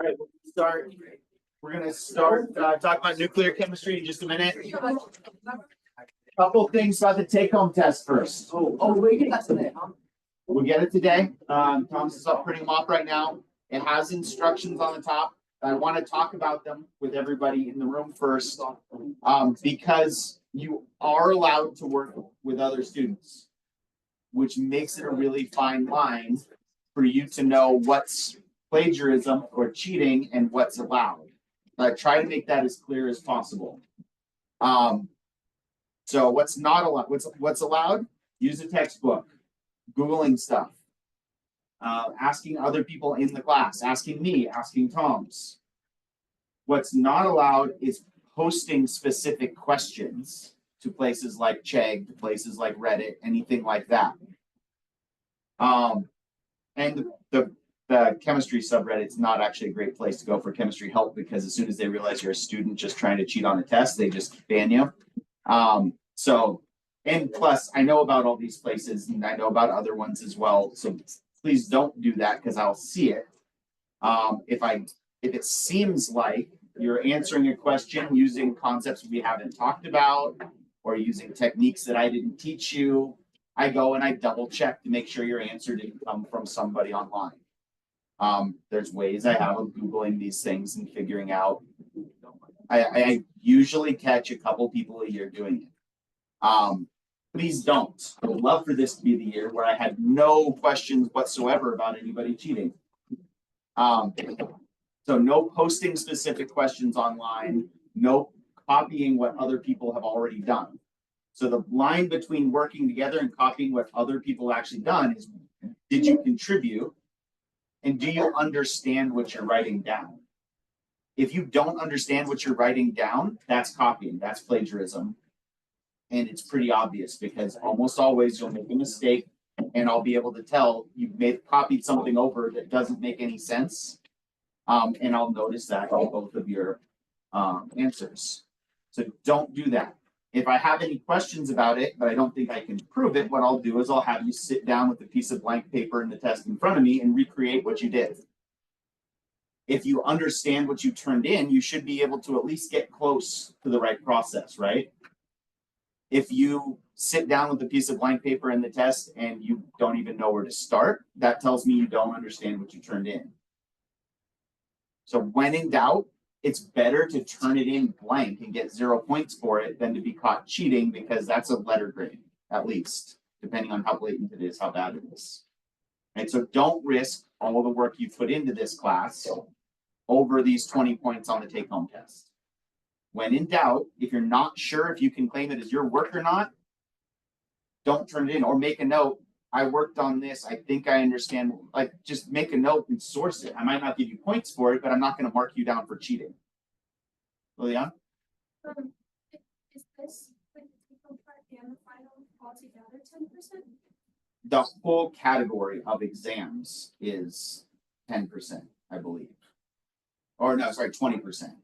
All right, we're going to start talking about nuclear chemistry in just a minute. Couple things about the take-home test first. We get that today, huh? We'll get it today. Thomas is up printing them off right now. It has instructions on the top. I want to talk about them with everybody in the room first, because you are allowed to work with other students, which makes it a really fine line for you to know what's plagiarism or cheating and what's allowed. I try to make that as clear as possible. So what's not allowed? What's allowed? Use a textbook, Googling stuff, asking other people in the class, asking me, asking Tom's. What's not allowed is posting specific questions to places like Chegg, to places like Reddit, anything like that. And the chemistry subreddit's not actually a great place to go for chemistry help, because as soon as they realize you're a student just trying to cheat on a test, they just ban you. And plus, I know about all these places and I know about other ones as well. So please don't do that, because I'll see it. If it seems like you're answering a question using concepts we haven't talked about or using techniques that I didn't teach you, I go and I double check to make sure your answer didn't come from somebody online. There's ways I have of Googling these things and figuring out. I usually catch a couple people a year doing it. Please don't. I would love for this to be the year where I had no questions whatsoever about anybody cheating. So no posting specific questions online, no copying what other people have already done. So the line between working together and copying what other people have actually done is, did you contribute? And do you understand what you're writing down? If you don't understand what you're writing down, that's copying, that's plagiarism. And it's pretty obvious, because almost always you'll make a mistake and I'll be able to tell you've copied something over that doesn't make any sense. And I'll notice that on both of your answers. So don't do that. If I have any questions about it, but I don't think I can prove it, what I'll do is I'll have you sit down with a piece of blank paper and the test in front of me and recreate what you did. If you understand what you turned in, you should be able to at least get close to the right process, right? If you sit down with a piece of blank paper in the test and you don't even know where to start, that tells me you don't understand what you turned in. So when in doubt, it's better to turn it in blank and get 0 points for it than to be caught cheating, because that's a letter grade, at least, depending on how blatant it is, how bad it is. And so don't risk all the work you put into this class over these 20 points on the take-home test. When in doubt, if you're not sure if you can claim it as your work or not, don't turn it in, or make a note. I worked on this. I think I understand. Like, just make a note and source it. I might not give you points for it, but I'm not going to mark you down for cheating. Lilian? Is this like the take-home part and the final altogether 10%? The whole category of exams is 10%, I believe. Or no, sorry, 20%.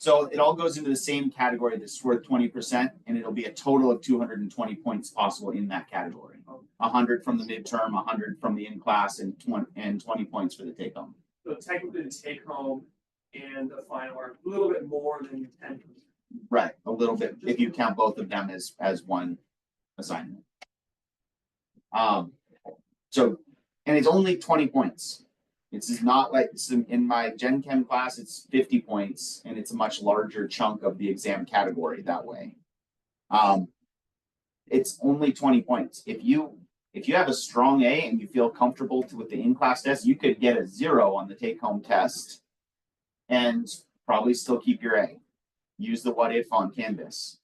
So it all goes into the same category that's worth 20%, and it'll be a total of 220 points possible in that category. 100 from the midterm, 100 from the in-class, and 20 points for the take-home. So technically the take-home and the final are a little bit more than 10%. Right, a little bit, if you count both of them as one assignment. And it's only 20 points. It's not like in my Gen Chem class, it's 50 points, and it's a much larger chunk of the exam category that way. It's only 20 points. If you have a strong A and you feel comfortable with the in-class test, you could get a 0 on the take-home test and probably still keep your A. Use the what if on Canvas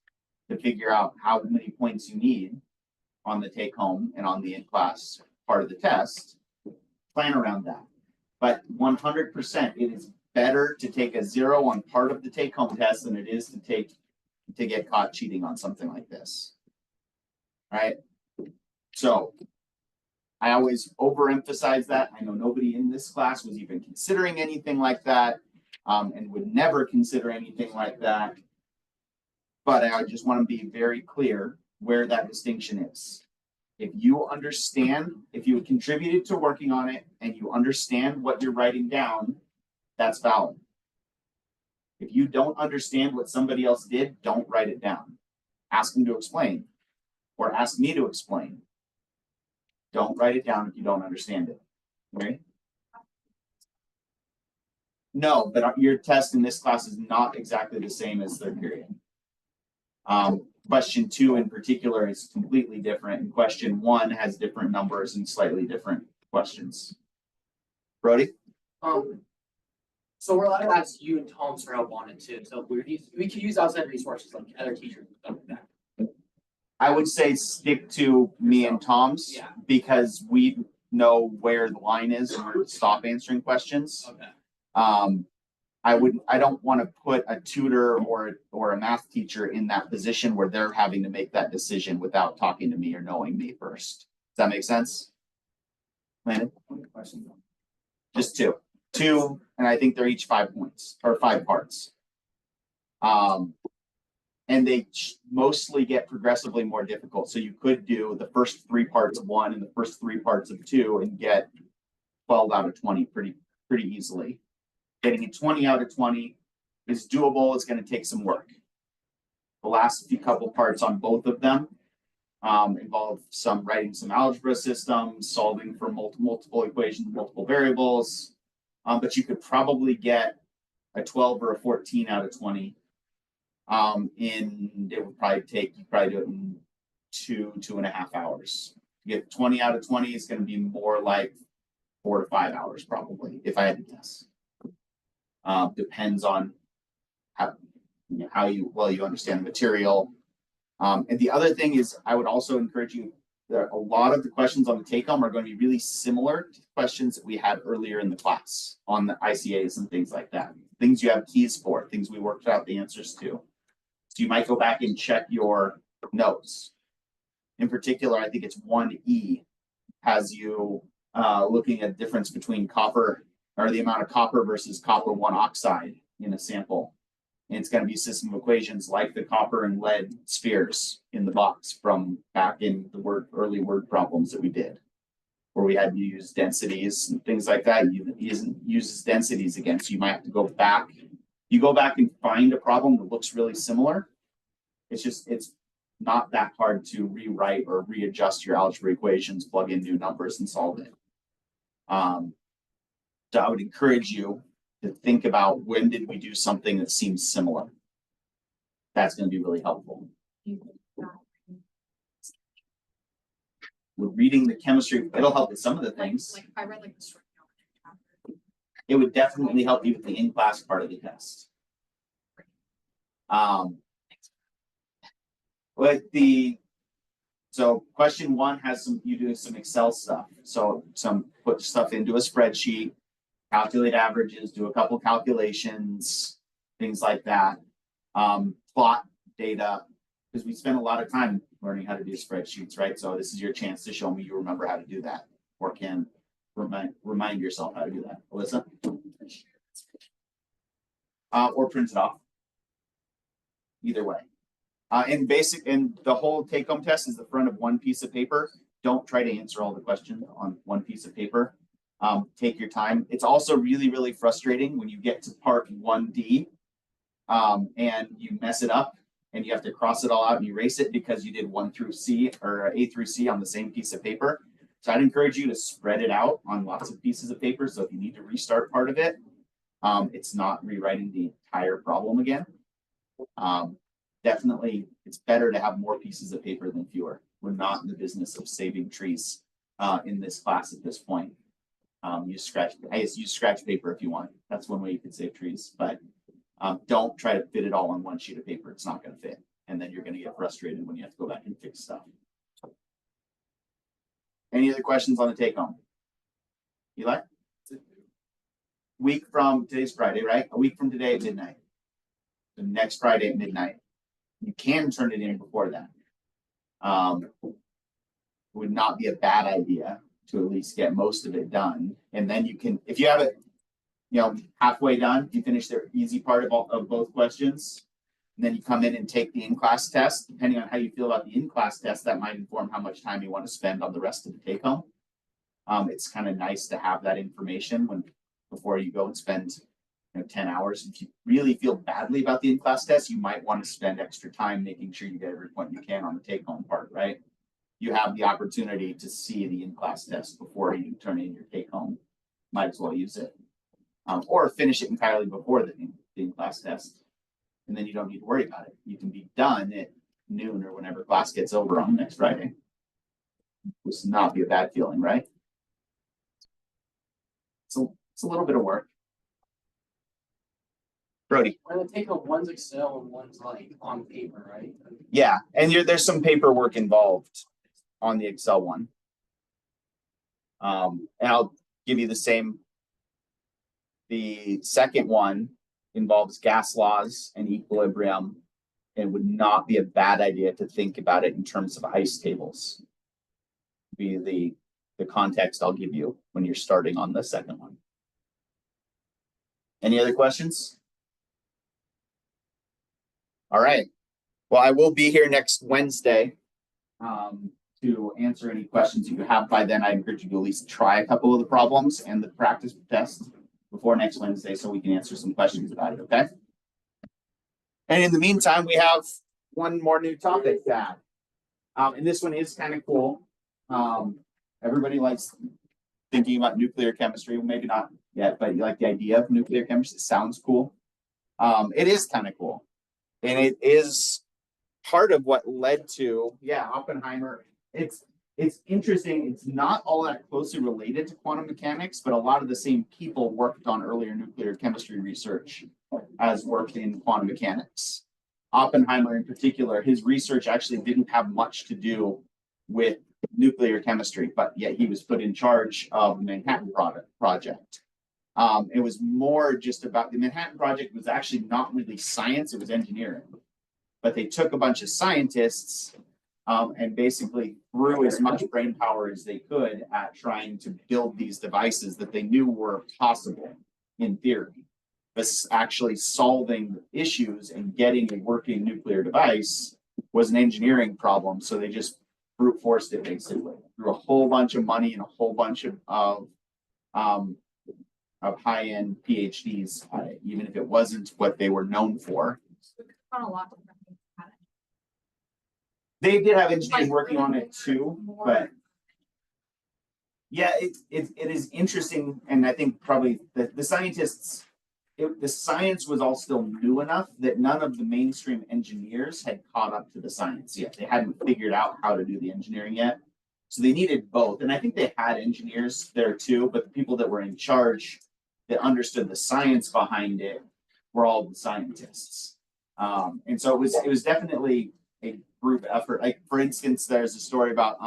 to figure out how many points you need on the take-home and on the in-class part of the test. Plan around that. But 100%, it is better to take a 0 on part of the take-home test than it is to get caught cheating on something like this. All right. So I always overemphasize that. I know nobody in this class was even considering anything like that, and would never consider anything like that. But I just want to be very clear where that distinction is. If you understand, if you contributed to working on it and you understand what you're writing down, that's valid. If you don't understand what somebody else did, don't write it down. Ask them to explain, or ask me to explain. Don't write it down if you don't understand it. Okay? No, but your test in this class is not exactly the same as third period. Question 2 in particular is completely different, and question 1 has different numbers and slightly different questions. Brody? So we're allowed to ask you and Tom for help on it too. So we could use outside resources like other teachers and stuff like that. I would say stick to me and Tom's, Yeah. because we know where the line is and where to stop answering questions. Okay. I don't want to put a tutor or a math teacher in that position where they're having to make that decision without talking to me or knowing me first. Does that make sense? Landon? Just two, and I think they're each 5 points or 5 parts. And they mostly get progressively more difficult. So you could do the first 3 parts of 1 and the first 3 parts of 2 and get 12 out of 20 pretty easily. Getting a 20 out of 20 is doable. It's going to take some work. The last couple parts on both of them involve writing some algebra systems, solving for multiple equations, multiple variables. But you could probably get a 12 or a 14 out of 20. It would probably take, you probably do it in 2.5 hours. To get 20 out of 20 is going to be more like 4 to 5 hours probably, if I had to guess. Depends on how you understand the material. And the other thing is, I would also encourage you that a lot of the questions on the take home are going to be really similar to questions that we had earlier in the class on the ICAs and things like that. Things you have keys for, things we worked out the answers to. So you might go back and check your notes. In particular, I think it's 1E has you looking at the difference between copper, or the amount of copper versus copper 1 oxide in a sample. And it's going to be a system of equations like the copper and lead spheres in the box from back in the early word problems that we did, where we had to use densities and things like that. Uses densities again. So you might have to go back. You go back and find a problem that looks really similar. It's not that hard to rewrite or readjust your algebra equations, plug in new numbers and solve it. So I would encourage you to think about, when did we do something that seems similar? That's going to be really helpful. We're reading the chemistry. It'll help with some of the things. Like if I read like the story, it would definitely help you with the in-class part of the test. So question 1 has you do some Excel stuff. So put stuff into a spreadsheet, calculate averages, do a couple calculations, things like that. Plot data, because we spend a lot of time learning how to do spreadsheets, right? So this is your chance to show me you remember how to do that, or can remind yourself how to do that. Alyssa? Or print it off. Either way. And the whole take-home test is the front of one piece of paper. Don't try to answer all the questions on one piece of paper. Take your time. It's also really, really frustrating when you get to part 1D and you mess it up and you have to cross it all out and erase it because you did 1 through C or A through C on the same piece of paper. So I'd encourage you to spread it out on lots of pieces of paper. So if you need to restart part of it, it's not rewriting the entire problem again. Definitely, it's better to have more pieces of paper than fewer. We're not in the business of saving trees in this class at this point. Use scratch paper if you want. That's one way you could save trees, but don't try to fit it all on one sheet of paper. It's not going to fit. And then you're going to get frustrated when you have to go back and fix stuff. Any other questions on the take home? Eli? Week from today's Friday, right? A week from today at midnight. The next Friday at midnight. You can turn it in before that. Would not be a bad idea to at least get most of it done. And then you can, if you have it, halfway done, you finish the easy part of both questions, And then you come in and take the in-class test. Depending on how you feel about the in-class test, that might inform how much time you want to spend on the rest of the take-home. It's kind of nice to have that information before you go and spend 10 hours. If you really feel badly about the in-class test, you might want to spend extra time making sure you get every point you can on the take-home part, right? You have the opportunity to see the in-class test before you turn in your take-home. Might as well use it. Or finish it entirely before the in-class test. And then you don't need to worry about it. You can be done at noon or whenever class gets over on next Friday. This would not be a bad feeling, right? So it's a little bit of work. Brody. When I take home, one's Excel and one's like on paper, right? Yeah, and there's some paperwork involved on the Excel one. And I'll give you the same. The second one involves gas laws and equilibrium. It would not be a bad idea to think about it in terms of ice tables. Be the context I'll give you when you're starting on the second one. Any other questions? All right. Well, I will be here next Wednesday to answer any questions you have. By then, I encourage you to at least try a couple of the problems and the practice test before next Wednesday so we can answer some questions about it, okay? And in the meantime, we have one more new topic to add. And this one is kind of cool. Everybody likes thinking about nuclear chemistry. Well, maybe not yet, but you like the idea of nuclear chemistry. It sounds cool. It is kind of cool. And it is part of what led to, Oppenheimer. It's interesting. It's not all that closely related to quantum mechanics, but a lot of the same people worked on earlier nuclear chemistry research as worked in quantum mechanics. Oppenheimer in particular, his research actually didn't have much to do with nuclear chemistry, but yet he was put in charge of the Manhattan Project. It was more just about the Manhattan Project was actually not really science, it was engineering. But they took a bunch of scientists and basically threw as much brain power as they could at trying to build these devices that they knew were possible in theory. But actually solving issues and getting a working nuclear device was an engineering problem. So they just brute forced it basically through a whole bunch of money and a whole bunch of high-end PhDs on it, even if it wasn't what they were known for. They did have engineers working on it too, but yeah, it is interesting, and I think probably the scientists, the science was all still new enough that none of the mainstream engineers had caught up to the science yet. They hadn't figured out how to do the engineering yet, so they needed both. And I think they had engineers there too, but the people that were in charge that understood the science behind it were all the scientists. And so it was definitely a group effort. Like for instance, there's a story about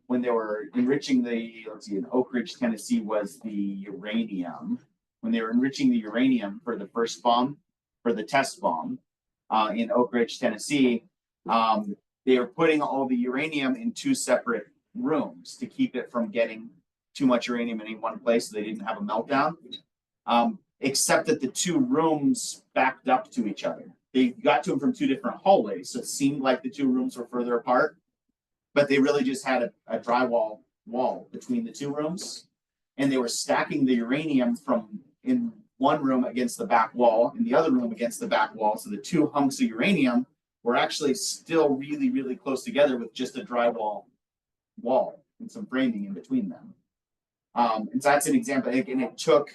when they were enriching in Oak Ridge, Tennessee was the uranium. When they were enriching the uranium for the first bomb, for the test bomb in Oak Ridge, Tennessee, they were putting all the uranium in two separate rooms to keep it from getting too much uranium in any one place so they didn't have a meltdown. Except that the two rooms backed up to each other. They got to them from two different hallways, so it seemed like the two rooms were further apart, but they really just had a drywall wall between the two rooms, and they were stacking the uranium from in one room against the back wall, and the other room against the back wall, so the two hunks of uranium were actually still really, really close together with just a drywall wall and some framing in between them. And so that's an example, and it took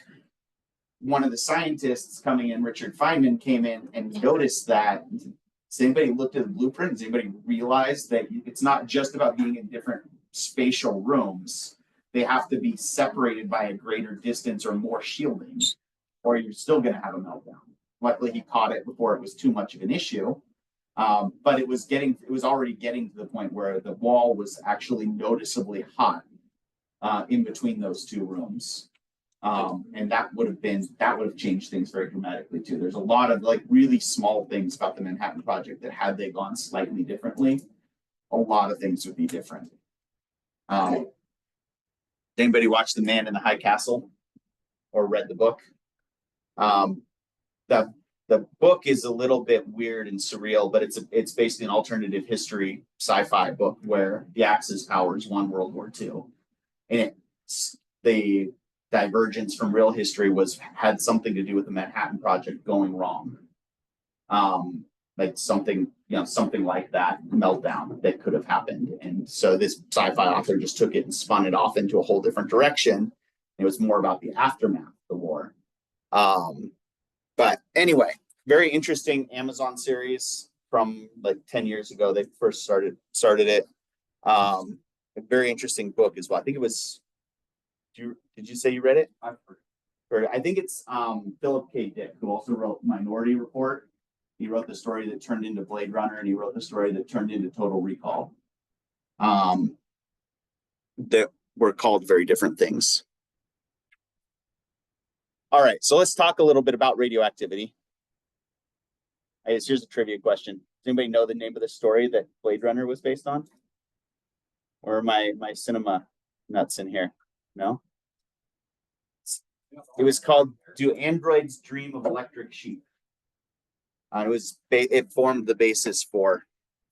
one of the scientists coming in, Richard Feynman, came in and noticed that. Has anybody looked at the blueprint? Has anybody realized that it's not just about being in different spatial rooms? They have to be separated by a greater distance or more shielding, or you're still going to have a meltdown. Luckily, he caught it before it was too much of an issue. But it was already getting to the point where the wall was actually noticeably hot in between those two rooms. And that would have changed things very dramatically too. There's a lot of like really small things about the Manhattan Project that had they gone slightly differently, a lot of things would be different. Anybody watch The Man in the High Castle or read the book? The the book is a little bit weird and surreal, but it's basically an alternative history sci-fi book where the Axis powers won World War II, and the divergence from real history had something to do with the Manhattan Project going wrong, like something like that meltdown that could have happened, and so this sci-fi author just took it and spun it off into a whole different direction. It was more about the aftermath of the war. But anyway, very interesting Amazon series from like 10 years ago. They first started it. A very interesting book as well. I think it was, did you say you read it? I've heard. I think it's Philip K. Dick, who also wrote Minority Report. He wrote the story that turned into Blade Runner, and he wrote the story that turned into Total Recall. That were called very different things. All right, so let's talk a little bit about radioactivity. I guess here's a trivia question. Does anybody know the name of the story that Blade Runner was based on? Or my cinema nuts in here? No? It was called Do Androids Dream of Electric Sheep? It formed the basis for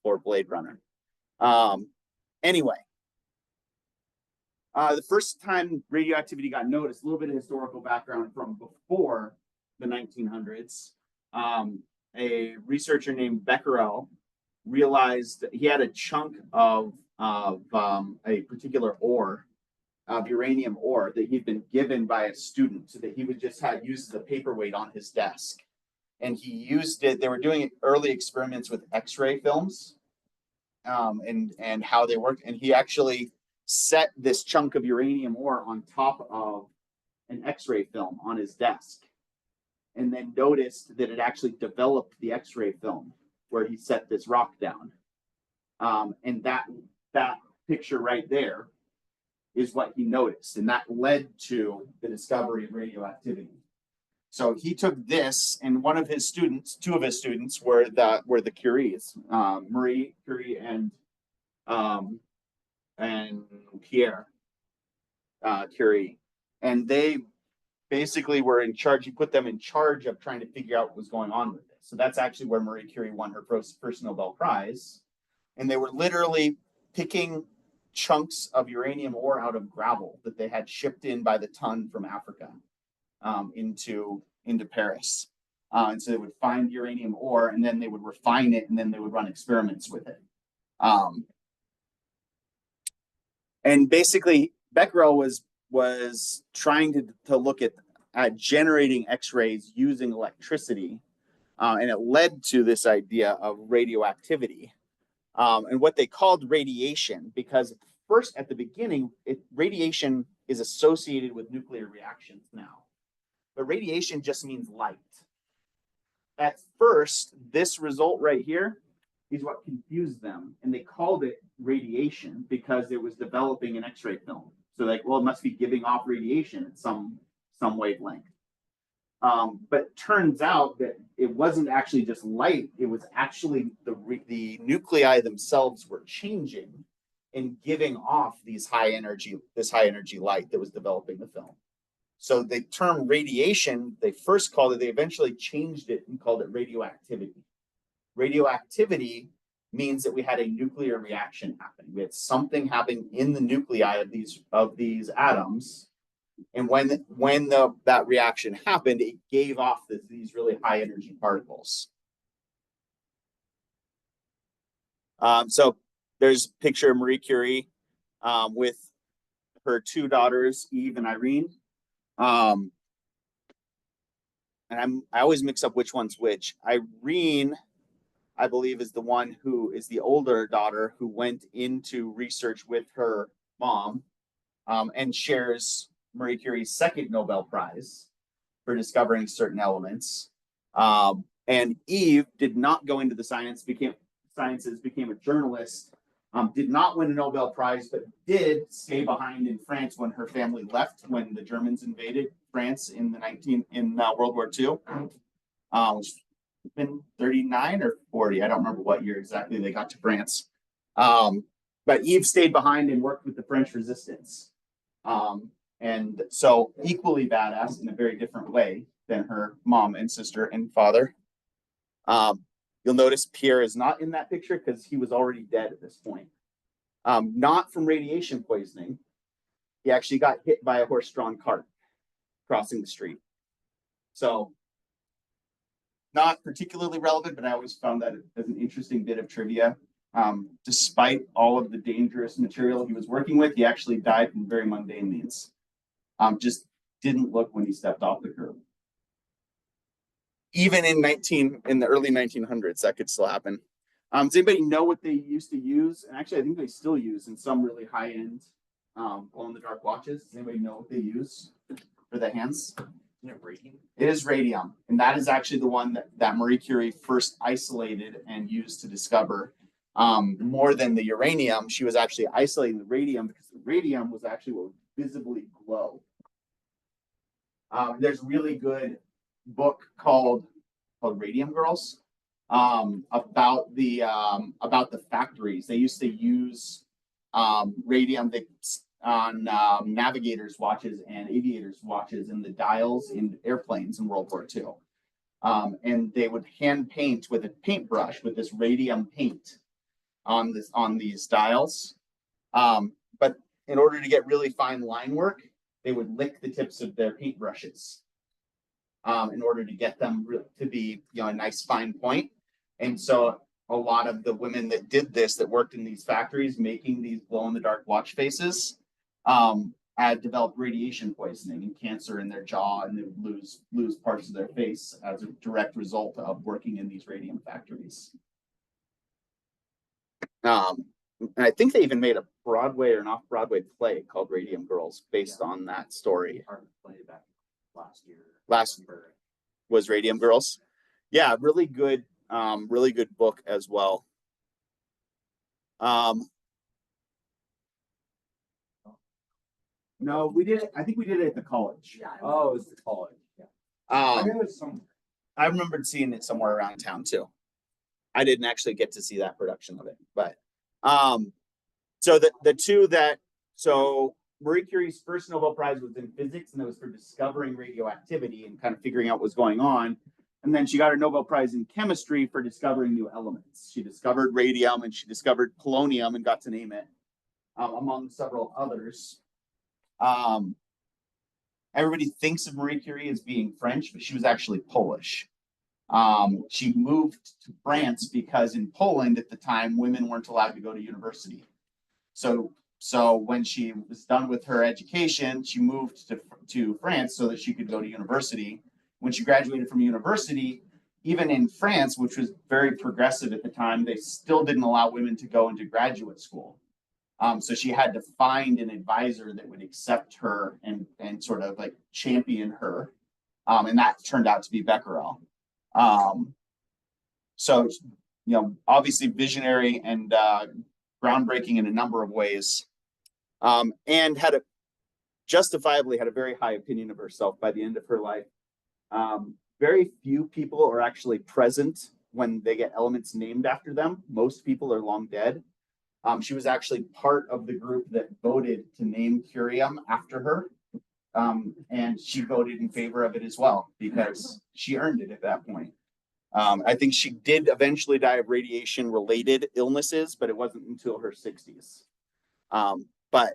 Blade Runner. Anyway. The first time radioactivity got noticed, a little bit of historical background from before the 1900s. A researcher named Becquerel realized that he had a chunk of a particular ore, of uranium ore, that he'd been given by a student, so that he would just use as a paperweight on his desk. And he used it. They were doing early experiments with X-ray films, and how they worked. And he actually set this chunk of uranium ore on top of an X-ray film on his desk, and then noticed that it actually developed the X-ray film where he set this rock down. And that picture right there is what he noticed, and that led to the discovery of radioactivity. So he took this, and two of his students were the Curies, Marie Curie and Pierre Curie, and they basically were in charge. He put them in charge of trying to figure out what was going on with it. So that's actually where Marie Curie won her first Nobel Prize. And they were literally picking chunks of uranium ore out of gravel that they had shipped in by the ton from Africa into Paris. And so they would find uranium ore, and then they would refine it, and then they would run experiments with it. And basically, Becquerel was trying to look at generating X-rays using electricity, and it led to this idea of radioactivity, and what they called radiation, because first at the beginning, radiation is associated with nuclear reactions now, but radiation just means light. At first, this result right here is what confused them, and they called it radiation because it was developing an X-ray film. So like, well, it must be giving off radiation at some wavelength. But it turns out that it wasn't actually just light. It was actually the nuclei themselves were changing and giving off this high energy light that was developing the film. So the term radiation, they first called it, they eventually changed it and called it radioactivity. Radioactivity means that we had a nuclear reaction happening. We had something happening in the nuclei of these atoms, and when that reaction happened, it gave off these really high energy particles. So there's a picture of Marie Curie with her two daughters, Eve and Irene. And I always mix up which one's which. Irene, I believe, is the one who is the older daughter who went into research with her mom, and shares Marie Curie's second Nobel Prize for discovering certain elements. And Eve did not go into the sciences, became a journalist, did not win a Nobel Prize, but did stay behind in France when her family left, when the Germans invaded France in World War II. Been 39 or 40. I don't remember what year exactly they got to France. But Eve stayed behind and worked with the French resistance. And so equally badass in a very different way than her mom and sister and father. You'll notice Pierre is not in that picture because he was already dead at this point. Not from radiation poisoning. He actually got hit by a horse-drawn cart crossing the street. So not particularly relevant, but I always found that as an interesting bit of trivia. Despite all of the dangerous material he was working with, he actually died from very mundane means. Just didn't look when he stepped off the curb. Even in the early 1900s, that could still happen. Does anybody know what they used to use? And actually, I think they still use in some really high-end glow-in-the-dark watches. Does anybody know what they use for the hands? Isn't it radium? It is radium, and that is actually the one that Marie Curie first isolated and used to discover. More than the uranium, she was actually isolating the radium because the radium was actually what would visibly glow. There's a really good book called Radium Girls about the factories. They used to use radium on navigators' watches and aviators' watches and the dials in airplanes in World War II. And they would hand paint with a paintbrush with this radium paint on these dials. But in order to get really fine line work, they would lick the tips of their paintbrushes in order to get them to be, a nice fine point. And so a lot of the women that did this, that worked in these factories making these glow-in-the-dark watch faces, had developed radiation poisoning and cancer in their jaw, and they would lose parts of their face as a direct result of working in these radium factories. And I think they even made a Broadway or an off-Broadway play called Radium Girls based on that story. Hard to play back last year. Last year was Radium Girls. Yeah, really good book as well. No, we did it. I think we did it at the college. Yeah. Oh, it was the college. Yeah. I remembered seeing it somewhere around town too. I didn't actually get to see that production of it, but so Marie Curie's first Nobel Prize was in physics, and it was for discovering radioactivity and kind of figuring out what was going on. And then she got her Nobel Prize in chemistry for discovering new elements. She discovered radium and she discovered polonium and got to name it, among several others. Everybody thinks of Marie Curie as being French, but she was actually Polish. She moved to France because in Poland at the time, women weren't allowed to go to university. So when she was done with her education, she moved to France so that she could go to university. When she graduated from university, even in France, which was very progressive at the time, they still didn't allow women to go into graduate school. So she had to find an advisor that would accept her and sort of like champion her. And that turned out to be Becquerel. So, obviously visionary and groundbreaking in a number of ways. And justifiably had a very high opinion of herself by the end of her life. Very few people are actually present when they get elements named after them. Most people are long dead. She was actually part of the group that voted to name curium after her. And she voted in favor of it as well because she earned it at that point. I think she did eventually die of radiation-related illnesses, but it wasn't until her 60s. But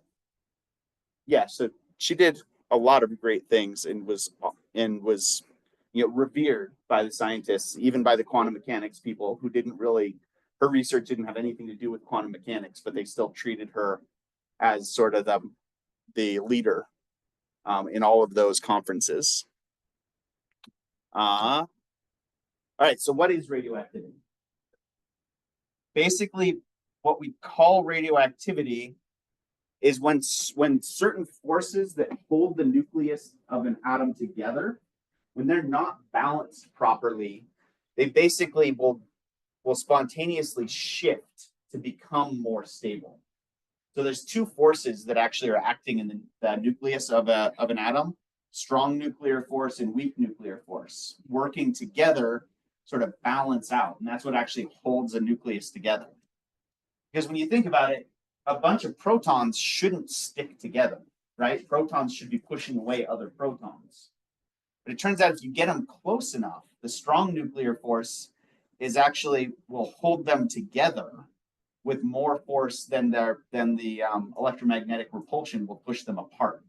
yeah, so she did a lot of great things and was revered by the scientists, even by the quantum mechanics people who her research didn't have anything to do with quantum mechanics, but they still treated her as sort of the leader in all of those conferences. All right, so what is radioactivity? Basically, what we call radioactivity is when certain forces that hold the nucleus of an atom together, when they're not balanced properly, they basically will spontaneously shift to become more stable. So there's two forces that actually are acting in the nucleus of an atom: strong nuclear force and weak nuclear force, working together sort of balance out. And that's what actually holds a nucleus together. Because when you think about it, a bunch of protons shouldn't stick together, right? Protons should be pushing away other protons. But it turns out if you get them close enough, the strong nuclear force is actually will hold them together with more force than the electromagnetic repulsion will push them apart.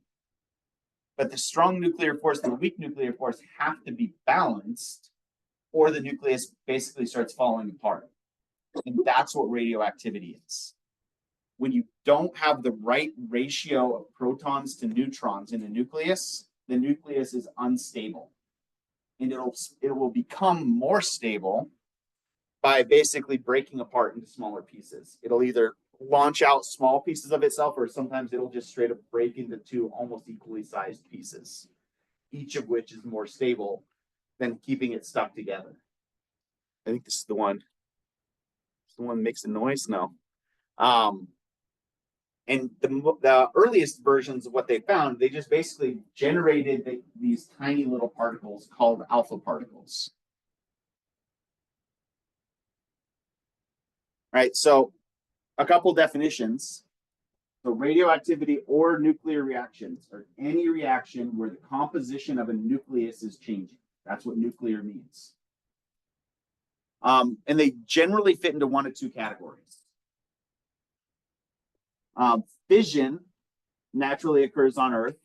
But the strong nuclear force and the weak nuclear force have to be balanced, or the nucleus basically starts falling apart. And that's what radioactivity is. When you don't have the right ratio of protons to neutrons in the nucleus is unstable. And it will become more stable by basically breaking apart into smaller pieces. It'll either launch out small pieces of itself, or sometimes it'll just straight up break into two almost equally sized pieces, each of which is more stable than keeping it stuck together. I think this is the one. It's the one that makes a noise now. And the earliest versions of what they found, they just basically generated these tiny little particles called alpha particles. Right, so a couple definitions. So radioactivity or nuclear reactions are any reaction where the composition of a nucleus is changing. That's what nuclear means. And they generally fit into one of two categories. Fission naturally occurs on Earth,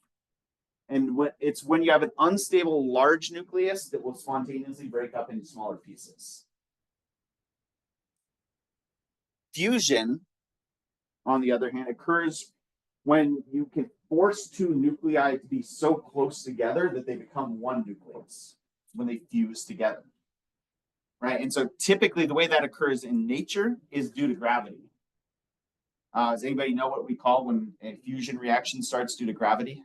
and it's when you have an unstable large nucleus that will spontaneously break up into smaller pieces. Fusion, on the other hand, occurs when you can force two nuclei to be so close together that they become one nucleus, when they fuse together. Right, and so typically the way that occurs in nature is due to gravity. Does anybody know what we call when a fusion reaction starts due to gravity?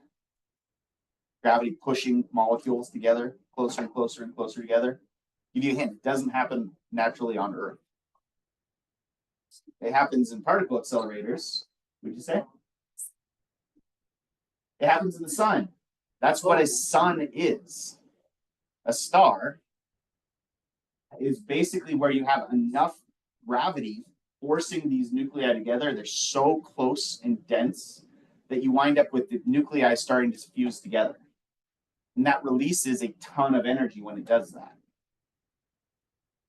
Gravity pushing molecules together, closer and closer and closer together. Give you a hint, it doesn't happen naturally on Earth. It happens in particle accelerators. Would you say? It happens in the sun. That's what a sun is. A star is basically where you have enough gravity forcing these nuclei together. They're so close and dense that you wind up with the nuclei starting to fuse together. And that releases a ton of energy when it does that.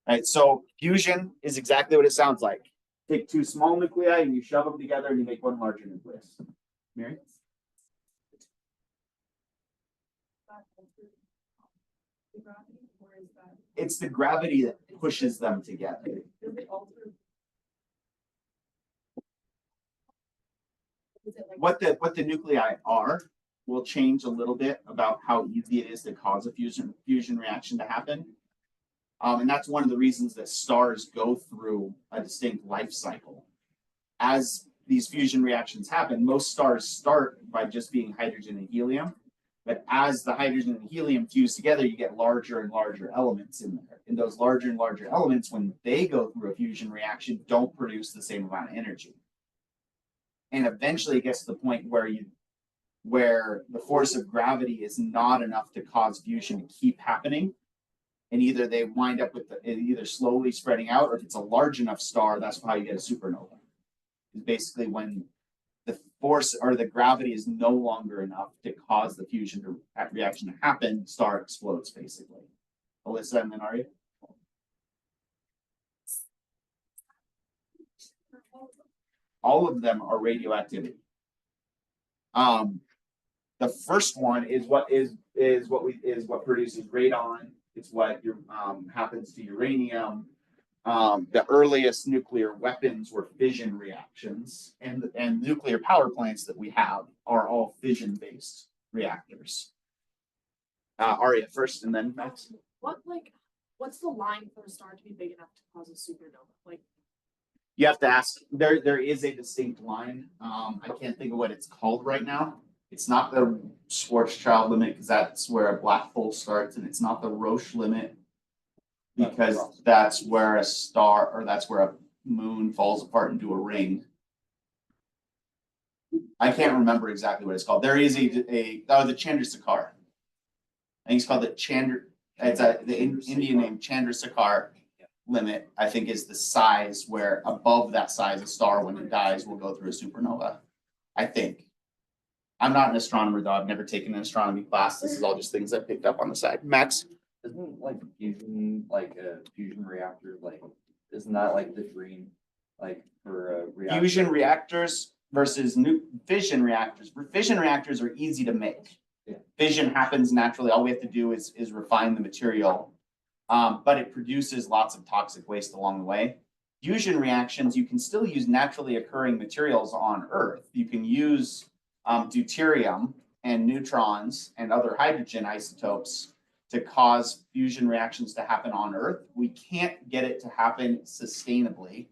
Right, so fusion is exactly what it sounds like. Take two small nuclei and you shove them together and you make one larger nucleus. Mary? It's the gravity that pushes them together. What the nuclei are will change a little bit about how easy it is to cause a fusion reaction to happen. And that's one of the reasons that stars go through a distinct life cycle. As these fusion reactions happen, most stars start by just being hydrogen and helium. But as the hydrogen and helium fuse together, you get larger and larger elements in there. And those larger and larger elements, when they go through a fusion reaction, don't produce the same amount of energy. And eventually it gets to the point where the force of gravity is not enough to cause fusion to keep happening. And either they wind up with it either slowly spreading out, or if it's a large enough star, that's how you get a supernova. It's basically when the force or the gravity is no longer enough to cause the fusion reaction to happen, the star explodes, basically. Alyssa and then Arya? All of them are radioactivity. The first one is what produces radon. It's what happens to uranium. The earliest nuclear weapons were fission reactions, and nuclear power plants that we have are all fission-based reactors. Arya first, and then Max. What's the line for a star to be big enough to cause a supernova? You have to ask. There is a distinct line. I can't think of what it's called right now. It's not the Schwarzschild limit, because that's where a black hole starts, and it's not the Roche limit, because that's where a star, or that's where a moon falls apart into a ring. I can't remember exactly what it's called. There is the Chandrasekhar. I think it's called the Indian name Chandrasekhar limit, I think, is the size where above that size a star, when it dies, will go through a supernova. I think. I'm not an astronomer, though. I've never taken an astronomy class. This is all just things I picked up on the side. Max? Isn't like fusion, like a fusion reactor, like, isn't that like the dream? Like for a reactor? Fusion reactors versus fission reactors. Fission reactors are easy to make. Yeah. Fission happens naturally. All we have to do is refine the material. But it produces lots of toxic waste along the way. Fusion reactions, you can still use naturally occurring materials on Earth. You can use deuterium and neutrons and other hydrogen isotopes to cause fusion reactions to happen on Earth. We can't get it to happen sustainably.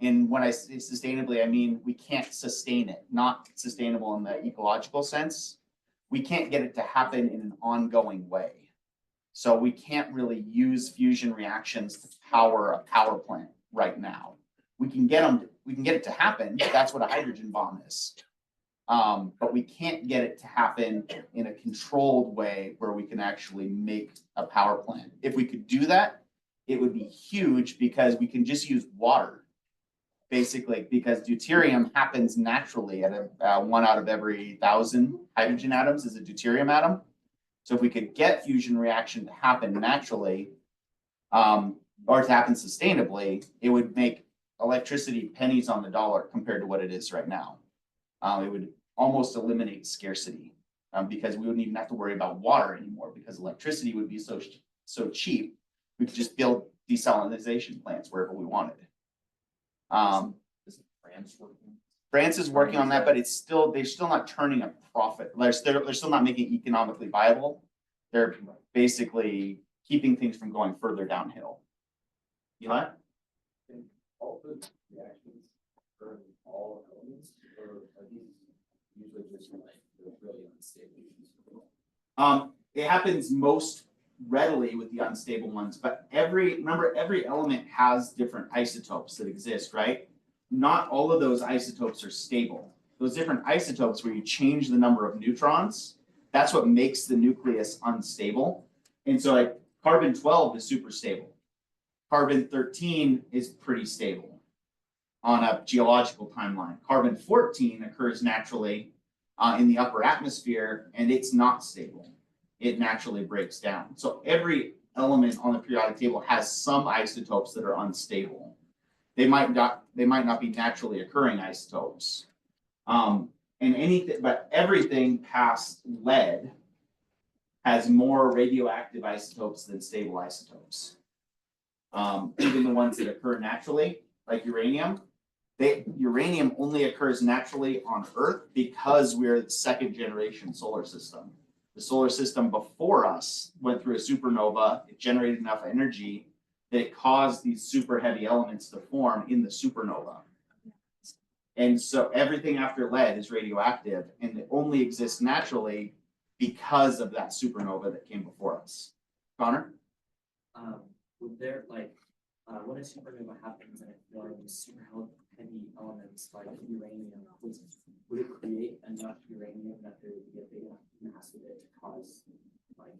And when I say sustainably, I mean we can't sustain it, not sustainable in the ecological sense. We can't get it to happen in an ongoing way. So we can't really use fusion reactions to power a power plant right now. We can get it to happen. That's what a hydrogen bomb is. But we can't get it to happen in a controlled way where we can actually make a power plant. If we could do that, it would be huge because we can just use water. Basically, because deuterium happens naturally at 1 out of every 1,000 hydrogen atoms is a deuterium atom. So if we could get fusion reaction to happen naturally, or to happen sustainably, it would make electricity pennies on the dollar compared to what it is right now. It would almost eliminate scarcity because we wouldn't even have to worry about water anymore because electricity would be so cheap. We could just build desalinization plants wherever we wanted. Is France working? France is working on that, but they're still not turning a profit. They're still not making it economically viable. They're basically keeping things from going further downhill. Eli? All the reactions for all elements, or are these usually just like really unstable? It happens most readily with the unstable ones, but every element has different isotopes that exist, right? Not all of those isotopes are stable. Those different isotopes where you change the number of neutrons, that's what makes the nucleus unstable. And so like carbon-12 is super stable. Carbon-13 is pretty stable on a geological timeline. Carbon-14 occurs naturally in the upper atmosphere and it's not stable. It naturally breaks down. So every element on the periodic table has some isotopes that are unstable. They might not be naturally occurring isotopes. But everything past lead has more radioactive isotopes than stable isotopes. Even the ones that occur naturally, like uranium, uranium only occurs naturally on Earth because we're the second generation solar system. The solar system before us went through a supernova. It generated enough energy that it caused these super heavy elements to form in the supernova. And so everything after lead is radioactive and it only exists naturally because of that supernova that came before us. Connor? Would there when a supernova happens and it forms super heavy elements like uranium, would it create enough uranium that there would be a big enough mass of it to cause like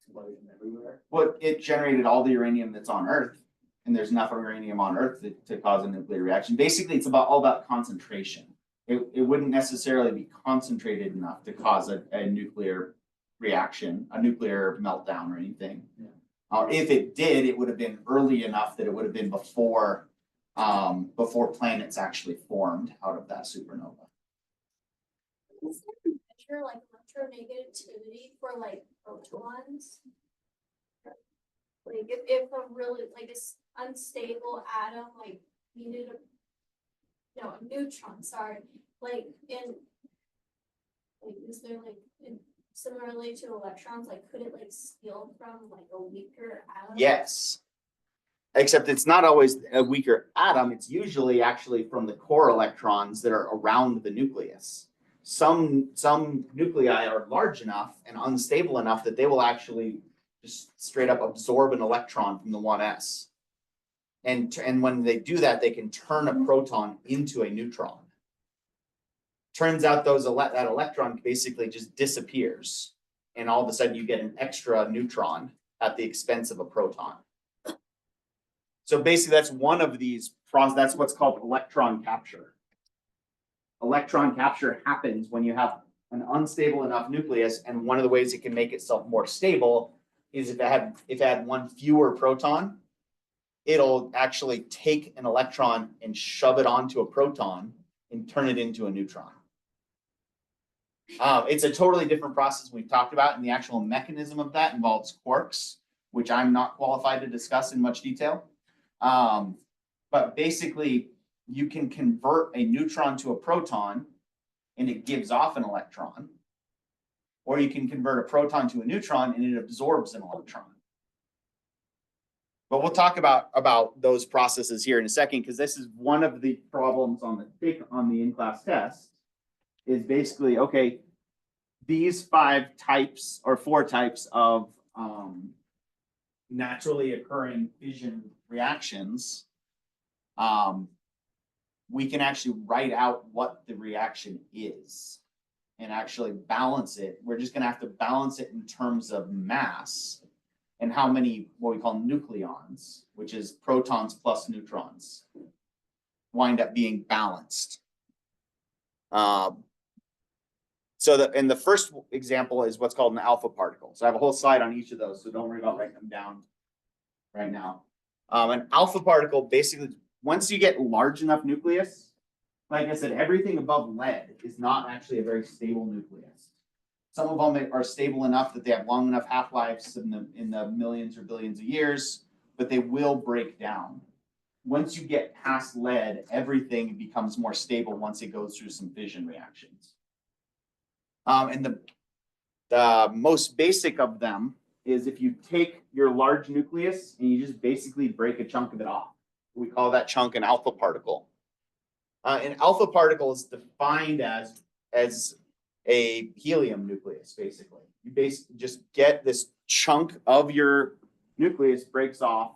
explosion everywhere? Well, it generated all the uranium that's on Earth, and there's enough uranium on Earth to cause a nuclear reaction. Basically, it's all about concentration. It wouldn't necessarily be concentrated enough to cause a nuclear reaction, a nuclear meltdown or anything. Yeah. Or if it did, it would have been early enough that it would have been before planets actually formed out of that supernova. Is there a measure like electronegativity for like protons? Like if a really like this unstable atom like needed a neutron, sorry, like is there like similarly to electrons, like could it like steal from like a weaker atom? Yes. Except it's not always a weaker atom. It's usually actually from the core electrons that are around the nucleus. Some nuclei are large enough and unstable enough that they will actually just straight up absorb an electron from the 1s. And when they do that, they can turn a proton into a neutron. Turns out that electron basically just disappears. And all of a sudden you get an extra neutron at the expense of a proton. So basically that's one of these processes. That's what's called electron capture. Electron capture happens when you have an unstable enough nucleus, and one of the ways it can make itself more stable is if it had one fewer proton, it'll actually take an electron and shove it onto a proton and turn it into a neutron. It's a totally different process we've talked about, and the actual mechanism of that involves quarks, which I'm not qualified to discuss in much detail. But basically, you can convert a neutron to a proton and it gives off an electron, or you can convert a proton to a neutron and it absorbs an electron. But we'll talk about those processes here in a second, because this is one of the problems on the in-class test, is basically, okay, these 5 types or 4 types of naturally occurring fission reactions, we can actually write out what the reaction is and actually balance it. We're just going to have to balance it in terms of mass and how many, what we call nucleons, which is protons plus neutrons, wind up being balanced. So the first example is what's called an alpha particle. So I have a whole slide on each of those, so don't worry about writing them down right now. An alpha particle, basically, once you get large enough nucleus, like I said, everything above lead is not actually a very stable nucleus. Some of them are stable enough that they have long enough half-lives in the millions or billions of years, but they will break down. Once you get past lead, everything becomes more stable once it goes through some fission reactions. And the most basic of them is if you take your large nucleus and you just basically break a chunk of it off. We call that chunk an alpha particle. An alpha particle is defined as a helium nucleus, basically. You basically just get this chunk of your nucleus breaks off,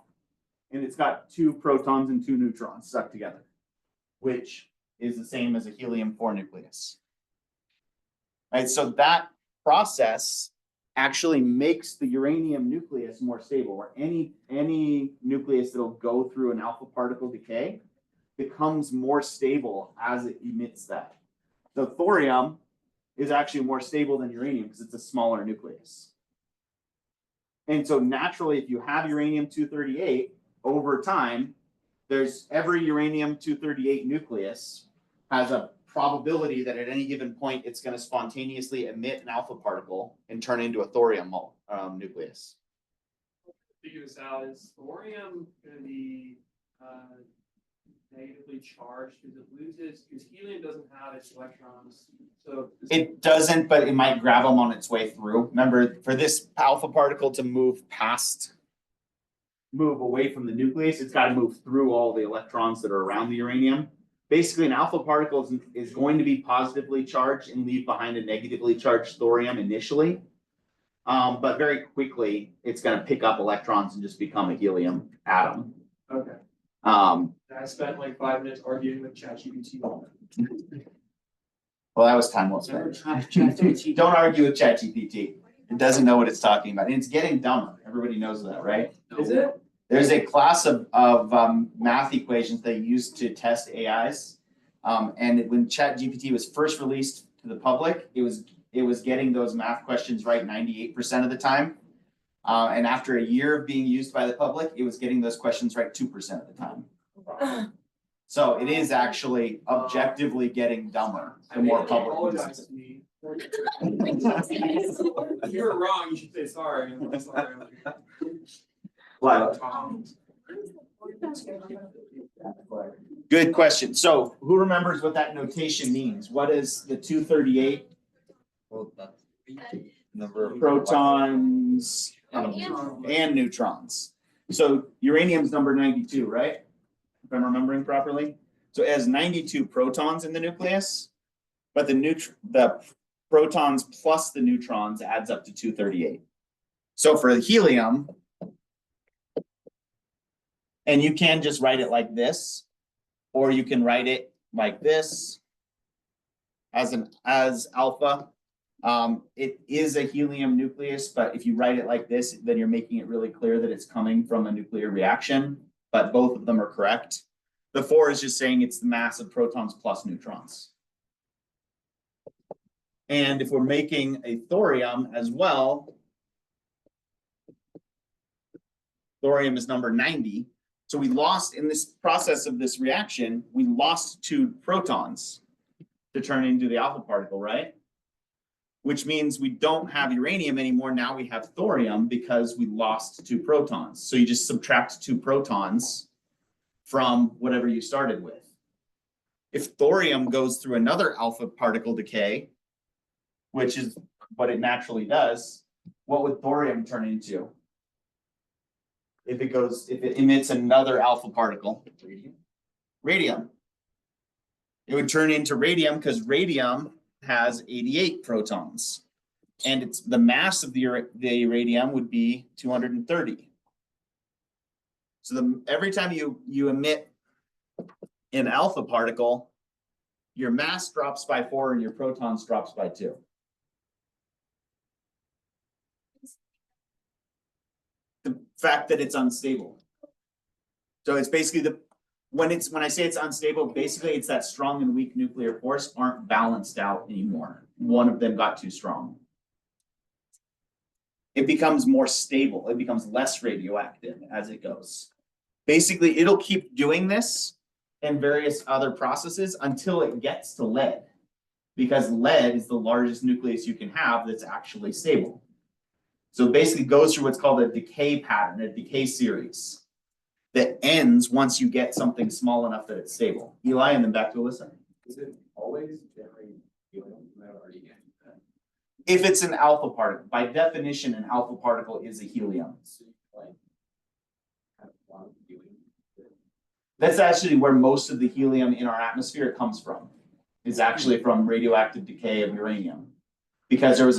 and it's got 2 protons and 2 neutrons stuck together, which is the same as a helium-4 nucleus. Right, so that process actually makes the uranium nucleus more stable, or any nucleus that'll go through an alpha particle decay becomes more stable as it emits that. So thorium is actually more stable than uranium because it's a smaller nucleus. And so naturally, if you have uranium-238 over time, there's every uranium-238 nucleus has a probability that at any given point it's going to spontaneously emit an alpha particle and turn into a thorium nucleus. Figure this out, is thorium going to be negatively charged because it loses, because helium doesn't have its electrons. So it doesn't, but it might grab them on its way through. Remember, for this alpha particle to move away from the nucleus, it's got to move through all the electrons that are around the uranium. Basically, an alpha particle is going to be positively charged and leave behind a negatively charged thorium initially. But very quickly, it's going to pick up electrons and just become a helium atom. okay. I spent like 5 minutes arguing with ChatGPT. Well, that was time well spent. Don't argue with ChatGPT. It doesn't know what it's talking about. And it's getting dumber. Everybody knows that, right? Is it? There's a class of math equations they use to test AIs. And when ChatGPT was first released to the public, it was getting those math questions right 98% of the time. And after a year of being used by the public, it was getting those questions right 2% of the time. So it is actually objectively getting dumber the more public uses it. If you were wrong, you should say sorry. I'm sorry. What? Good question. So who remembers what that notation means? What is the 238? Well, that's number of Protons and neutrons. So uranium's number 92, right? If I'm remembering properly. So it has 92 protons in the nucleus, but the protons plus the neutrons adds up to 238. So for helium, and you can just write it like this, or you can write it like this as alpha. It is a helium nucleus, but if you write it like this, then you're making it really clear that it's coming from a nuclear reaction, but both of them are correct. The 4 is just saying it's the mass of protons plus neutrons. And if we're making a thorium as well, thorium is number 90. So we lost in this process of this reaction, we lost 2 protons to turn into the alpha particle, right? Which means we don't have uranium anymore. Now we have thorium because we lost 2 protons. So you just subtract 2 protons from whatever you started with. If thorium goes through another alpha particle decay, which is what it naturally does, what would thorium turn into? If it emits another alpha particle, radium. It would turn into radium because radium has 88 protons. And it's the mass of the radium would be 230. So every time you emit an alpha particle, your mass drops by 4 and your protons drops by 2. The fact that it's unstable. So it's basically when I say it's unstable, basically it's that strong and weak nuclear force aren't balanced out anymore. One of them got too strong. It becomes more stable. It becomes less radioactive as it goes. Basically, it'll keep doing this and various other processes until it gets to lead, because lead is the largest nucleus you can have that's actually stable. So it basically goes through what's called a decay pattern, a decay series that ends once you get something small enough that it's stable. Eli, and then back to Alyssa. Is it always generate helium? I already get that. If it's an alpha particle, by definition, an alpha particle is a helium. So you like have a lot of helium. That's actually where most of the helium in our atmosphere comes from. Is actually from radioactive decay of uranium, because there was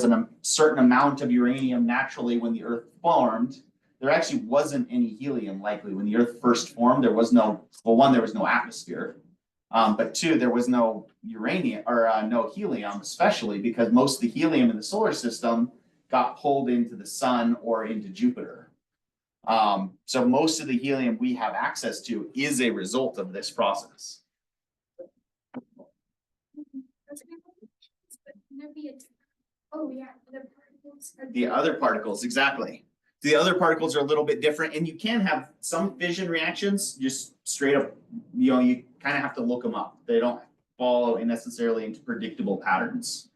a certain amount of uranium naturally when the Earth formed. There actually wasn't any helium likely when the Earth first formed. There was no, well, one, there was no atmosphere, but 2, there was no uranium or no helium, especially because most of the helium in the solar system got pulled into the sun or into Jupiter. So most of the helium we have access to is a result of this process. Oh, yeah, other particles. The other particles, exactly. The other particles are a little bit different, and you can have some fission reactions just straight up, you kind of have to look them up. They don't follow necessarily into predictable patterns.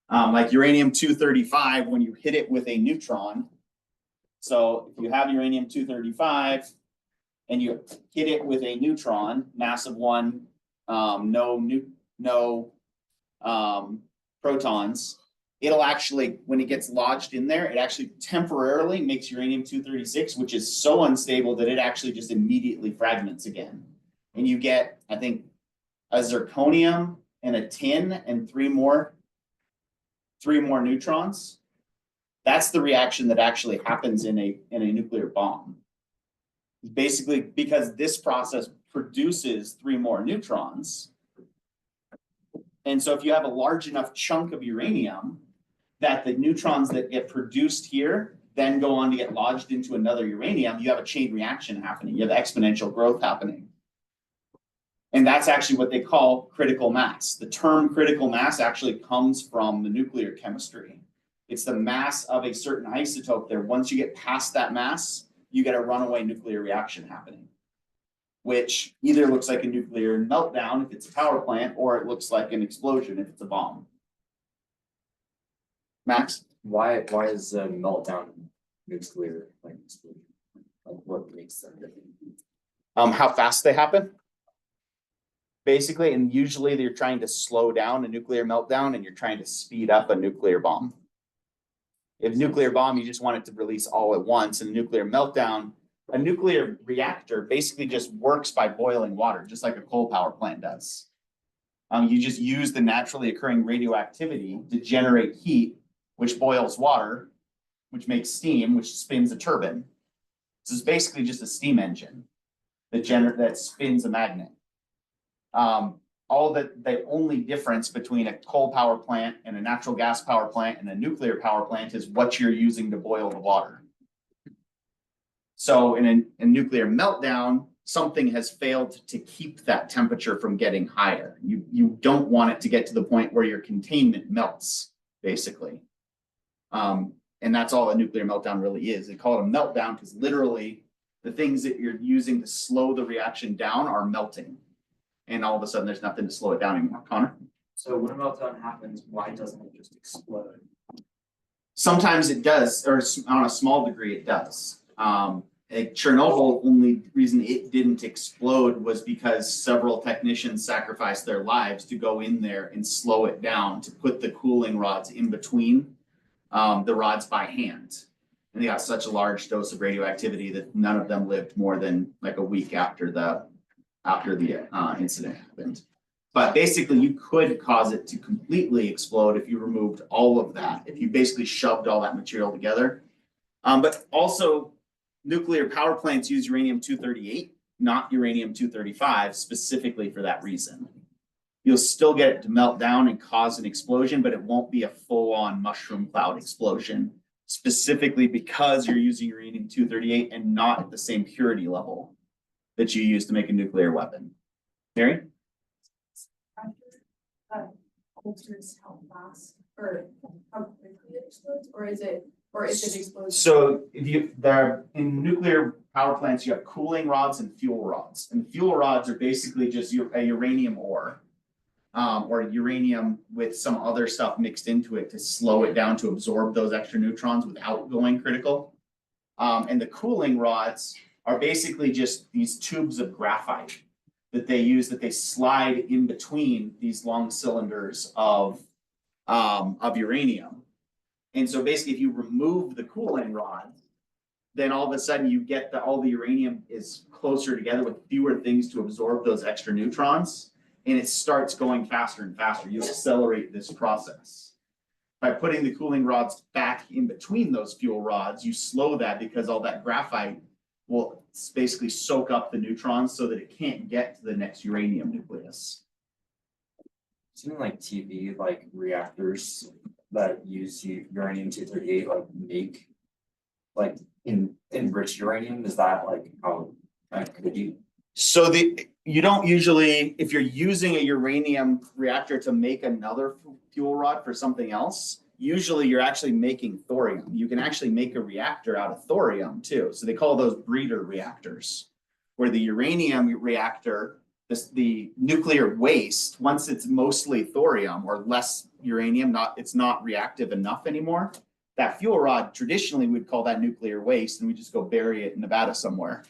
Like uranium-235, when you hit it with a neutron. So if you have uranium-235 and you hit it with a neutron, mass of 1, no protons, it'll actually, when it gets lodged in there, it actually temporarily makes uranium-236, which is so unstable that it actually just immediately fragments again. And you get, I think, a zirconium and a tin and 3 more neutrons. That's the reaction that actually happens in a nuclear bomb. Basically, because this process produces 3 more neutrons. And so if you have a large enough chunk of uranium that the neutrons that get produced here then go on to get lodged into another uranium, you have a chain reaction happening. You have exponential growth happening. And that's actually what they call critical mass. The term critical mass actually comes from the nuclear chemistry. It's the mass of a certain isotope there. Once you get past that mass, you get a runaway nuclear reaction happening, which either looks like a nuclear meltdown if it's a power plant, or it looks like an explosion if it's a bomb. Max? Why is a meltdown nuclear like explosion? Like what makes them different? How fast they happen? Basically, and usually they're trying to slow down a nuclear meltdown and you're trying to speed up a nuclear bomb. If nuclear bomb, you just want it to release all at once, and a nuclear meltdown, a nuclear reactor basically just works by boiling water, just like a coal power plant does. You just use the naturally occurring radioactivity to generate heat, which boils water, which makes steam, which spins a turbine. So it's basically just a steam engine that spins a magnet. The only difference between a coal power plant and a natural gas power plant and a nuclear power plant is what you're using to boil the water. So in a nuclear meltdown, something has failed to keep that temperature from getting higher. You don't want it to get to the point where your containment melts, basically. And that's all a nuclear meltdown really is. They call it a meltdown because literally the things that you're using to slow the reaction down are melting. And all of a sudden there's nothing to slow it down anymore. Connor? So when a meltdown happens, why doesn't it just explode? Sometimes it does, or on a small degree it does. Like Chernobyl, only reason it didn't explode was because several technicians sacrificed their lives to go in there and slow it down, to put the cooling rods in between the rods by hand. And they got such a large dose of radioactivity that none of them lived more than like a week after the incident happened. But basically you could cause it to completely explode if you removed all of that, if you basically shoved all that material together. But also nuclear power plants use uranium-238, not uranium-235, specifically for that reason. You'll still get it to melt down and cause an explosion, but it won't be a full-on mushroom cloud explosion, specifically because you're using uranium-238 and not at the same purity level that you use to make a nuclear weapon. Mary? Ultras how fast or how quickly it explodes, or is it explodes? So if you there in nuclear power plants, you have cooling rods and fuel rods. And fuel rods are basically just a uranium ore, or uranium with some other stuff mixed into it to slow it down to absorb those extra neutrons without going critical. And the cooling rods are basically just these tubes of graphite that they use, that they slide in between these long cylinders of uranium. And so basically if you remove the cooling rod, then all of a sudden you get all the uranium is closer together with fewer things to absorb those extra neutrons, and it starts going faster and faster. You accelerate this process. By putting the cooling rods back in between those fuel rods, you slow that because all that graphite will basically soak up the neutrons so that it can't get to the next uranium nucleus. Something like TV, like reactors that use uranium-238, like make like enriched uranium. Is that like how could you? So you don't usually, if you're using a uranium reactor to make another fuel rod for something else, usually you're actually making thorium. You can actually make a reactor out of thorium too. So they call those breeder reactors, where the uranium reactor, the nuclear waste, once it's mostly thorium or less uranium, it's not reactive enough anymore. That fuel rod traditionally we'd call that nuclear waste, and we just go bury it in Nevada somewhere.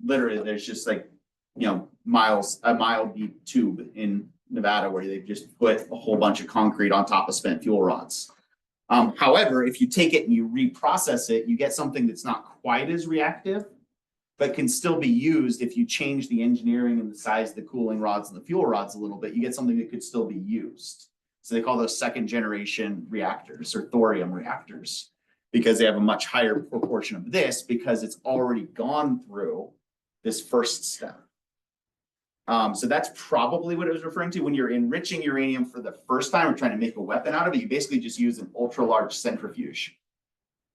Literally, there's just like, a mile deep tube in Nevada where they just put a whole bunch of concrete on top of spent fuel rods. However, if you take it and you reprocess it, you get something that's not quite as reactive, but can still be used. If you change the engineering and the size of the cooling rods and the fuel rods a little bit, you get something that could still be used. So they call those second generation reactors or thorium reactors, because they have a much higher proportion of this because it's already gone through this first step. So that's probably what it was referring to when you're enriching uranium for the first time or trying to make a weapon out of it. You basically just use an ultra large centrifuge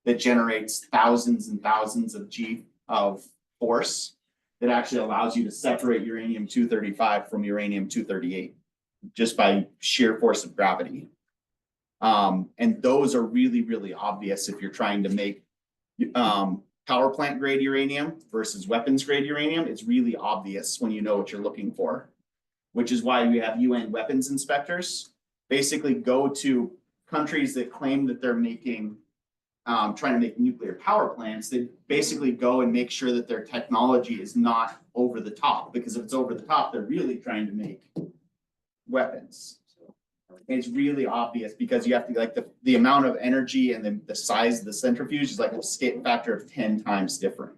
that generates thousands and thousands of G of force that actually allows you to separate uranium-235 from uranium-238 just by sheer force of gravity. And those are really, really obvious if you're trying to make power plant grade uranium versus weapons grade uranium. It's really obvious when you know what you're looking for, which is why we have UN weapons inspectors basically go to countries that claim that they're making trying to make nuclear power plants. They basically go and make sure that their technology is not over the top, because if it's over the top, they're really trying to make weapons. It's really obvious because you have to, like, the amount of energy and the size of the centrifuge is like a scale factor of 10 times different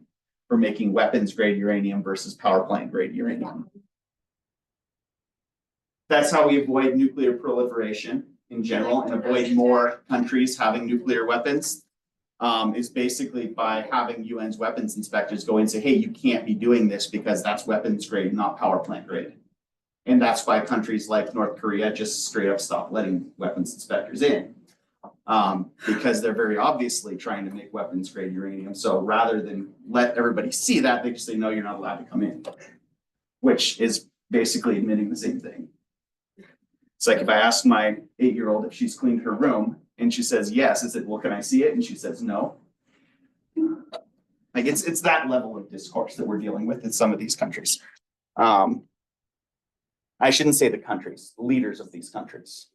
for making weapons grade uranium versus power plant grade uranium. That's how we avoid nuclear proliferation in general and avoid more countries having nuclear weapons, is basically by having UN's weapons inspectors go and say, hey, you can't be doing this because that's weapons grade, not power plant grade. And that's why countries like North Korea just straight up stop letting weapons inspectors in, because they're very obviously trying to make weapons grade uranium. So rather than let everybody see that, they just say, no, you're not allowed to come in, which is basically admitting the same thing. It's like if I asked my 8-year-old if she's cleaned her room, And she says, yes. I said, well, can I see it? And she says, no. Like it's that level of discourse that we're dealing with in some of these countries. I shouldn't say the countries, the leaders of these countries.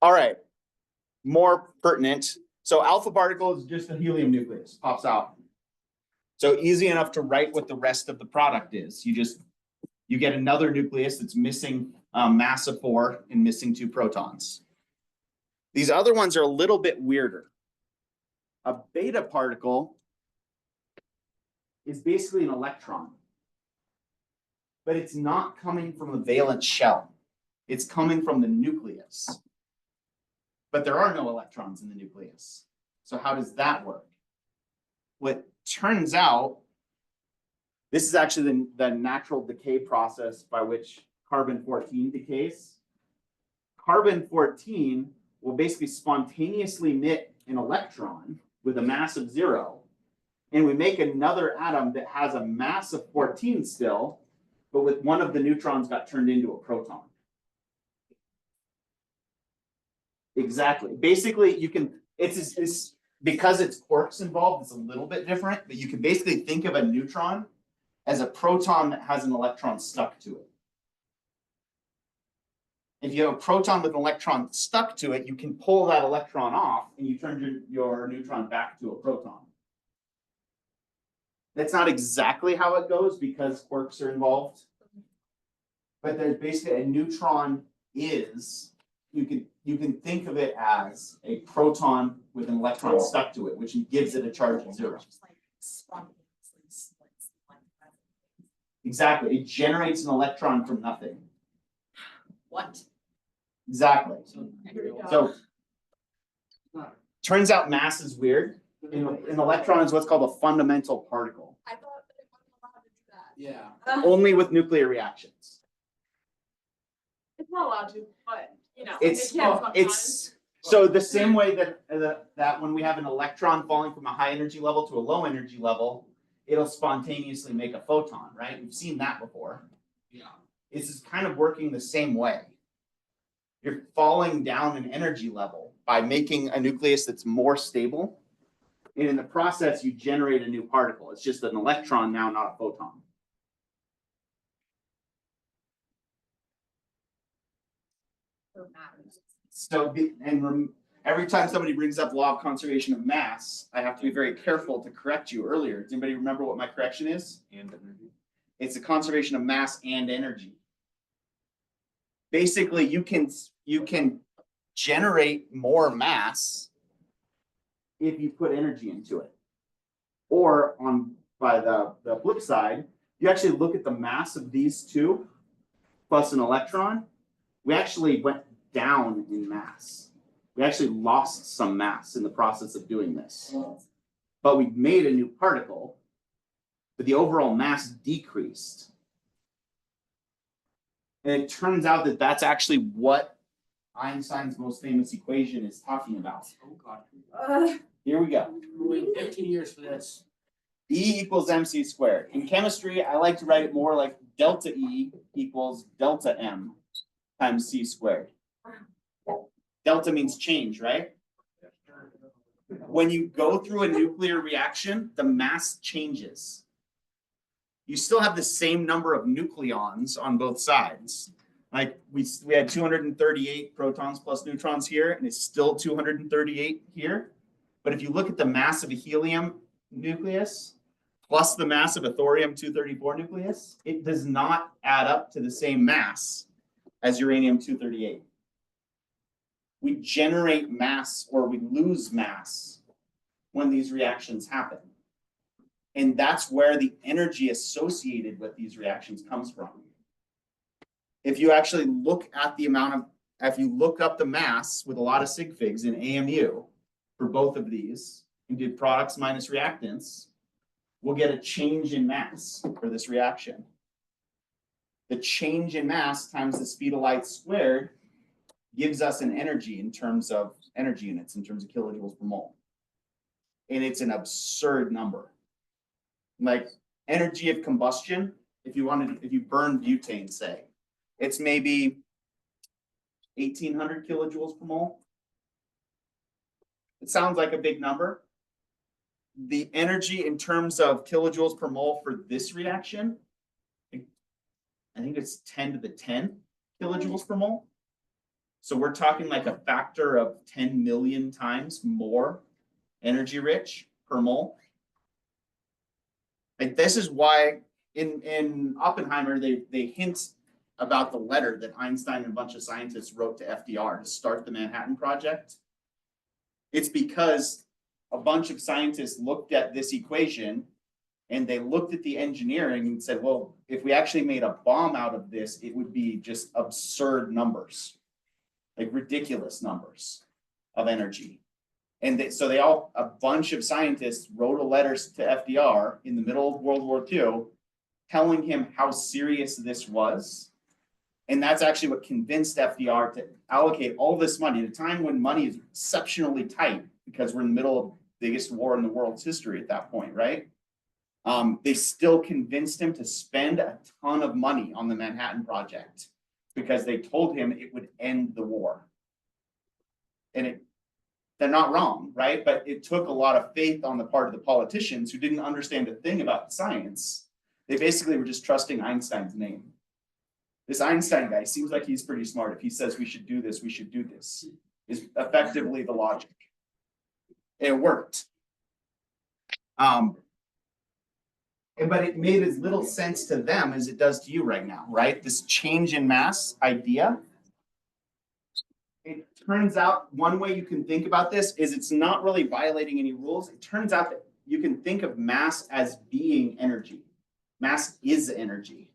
All right, more pertinent. So alpha particle is just a helium nucleus, pops out. So easy enough to write what the rest of the product is. You get another nucleus that's missing mass of 4 and missing 2 protons. These other ones are a little bit weirder. A beta particle is basically an electron, but it's not coming from a valence shell. It's coming from the nucleus. But there are no electrons in the nucleus. So how does that work? What turns out, this is actually the natural decay process by which carbon-14 decays. Carbon-14 will basically spontaneously emit an electron with a mass of 0. And we make another atom that has a mass of 14 still, but with one of the neutrons got turned into a proton. Exactly. Basically, you can, it's because it's quarks involved, it's a little bit different, but you can basically think of a neutron as a proton that has an electron stuck to it. If you have a proton with an electron stuck to it, you can pull that electron off and you turn your neutron back to a proton. That's not exactly how it goes because quarks are involved. But there's basically a neutron is, you can think of it as a proton with an electron stuck to it, which gives it a charge of 0. Exactly. It generates an electron from nothing. What? Exactly. So turns out mass is weird. An electron is what's called a fundamental particle. I thought that it wasn't allowed to do that. Yeah. Only with nuclear reactions. It's not allowed to, but you know, It's it can sometimes. it's so the same way that when we have an electron falling from a high energy level to a low energy level, it'll spontaneously make a photon, right? We've seen that before. Yeah. This is kind of working the same way. You're falling down an energy level by making a nucleus that's more stable. And in the process, you generate a new particle. It's just an electron now, not a photon. So, every time somebody brings up law of conservation of mass, I have to be very careful to correct you earlier. Does anybody remember what my correction is? And energy. It's a conservation of mass and energy. Basically, you can generate more mass if you put energy into it. Or by the flip side, you actually look at the mass of these two plus an electron, we actually went down in mass. We actually lost some mass in the process of doing this. But we made a new particle, but the overall mass decreased. And it turns out that that's actually what Einstein's most famous equation is talking about. Oh God. Here we go. We're waiting 15 years for this. E equals mc squared. In chemistry, I like to write it more like delta E equals delta M times c squared. Delta means change, right? When you go through a nuclear reaction, the mass changes. You still have the same number of nucleons on both sides. Like we had 238 protons plus neutrons here, and it's still 238 here. But if you look at the mass of a helium nucleus plus the mass of a thorium-234 nucleus, it does not add up to the same mass as uranium-238. We generate mass or we lose mass when these reactions happen. And that's where the energy associated with these reactions comes from. If you actually look at the amount of, if you look up the mass with a lot of sig figs in AMU for both of these and did products minus reactants, we'll get a change in mass for this reaction. The change in mass times the speed of light squared gives us an energy in terms of energy units, in terms of kilojoules per mole. And it's an absurd number. Like energy of combustion, if you burn butane, say, it's maybe 1,800 kilojoules per mole. It sounds like a big number. The energy in terms of kilojoules per mole for this reaction, I think it's 10 to the 10 kilojoules per mole. So we're talking like a factor of 10 million times more energy rich per mole. Like this is why in Oppenheimer, they hint about the letter that Einstein and a bunch of scientists wrote to FDR to start the Manhattan Project. It's because a bunch of scientists looked at this equation and they looked at the engineering and said, well, if we actually made a bomb out of this, it would be just absurd numbers, like ridiculous numbers of energy. And a bunch of scientists wrote a letter to FDR in the middle of World War II, telling him how serious this was. And that's actually what convinced FDR to allocate all this money at a time when money is exceptionally tight because we're in the middle of the biggest war in the world's history at that point, right? They still convinced him to spend a ton of money on the Manhattan Project because they told him it would end the war. And they're not wrong, right? But it took a lot of faith on the part of the politicians who didn't understand a thing about science. They basically were just trusting Einstein's name. This Einstein guy seems like he's pretty smart. If he says we should do this, we should do this, is effectively the logic. It worked. But it made as little sense to them as it does to you right now, right? This change in mass idea. It turns out one way you can think about this is it's not really violating any rules. It turns out that you can think of mass as being energy. Mass is energy.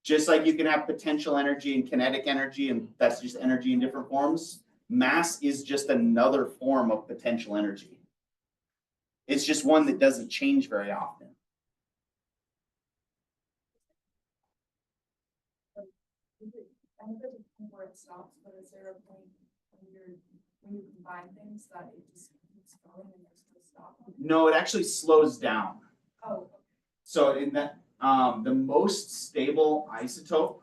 Just like you can have potential energy and kinetic energy, and that's just energy in different forms. Mass is just another form of potential energy. It's just one that doesn't change very often. I know there's a point where it stops, but is there a point when you combine things that it just keeps going and there's no stop? No, it actually slows down. Oh. So in that, the most stable isotope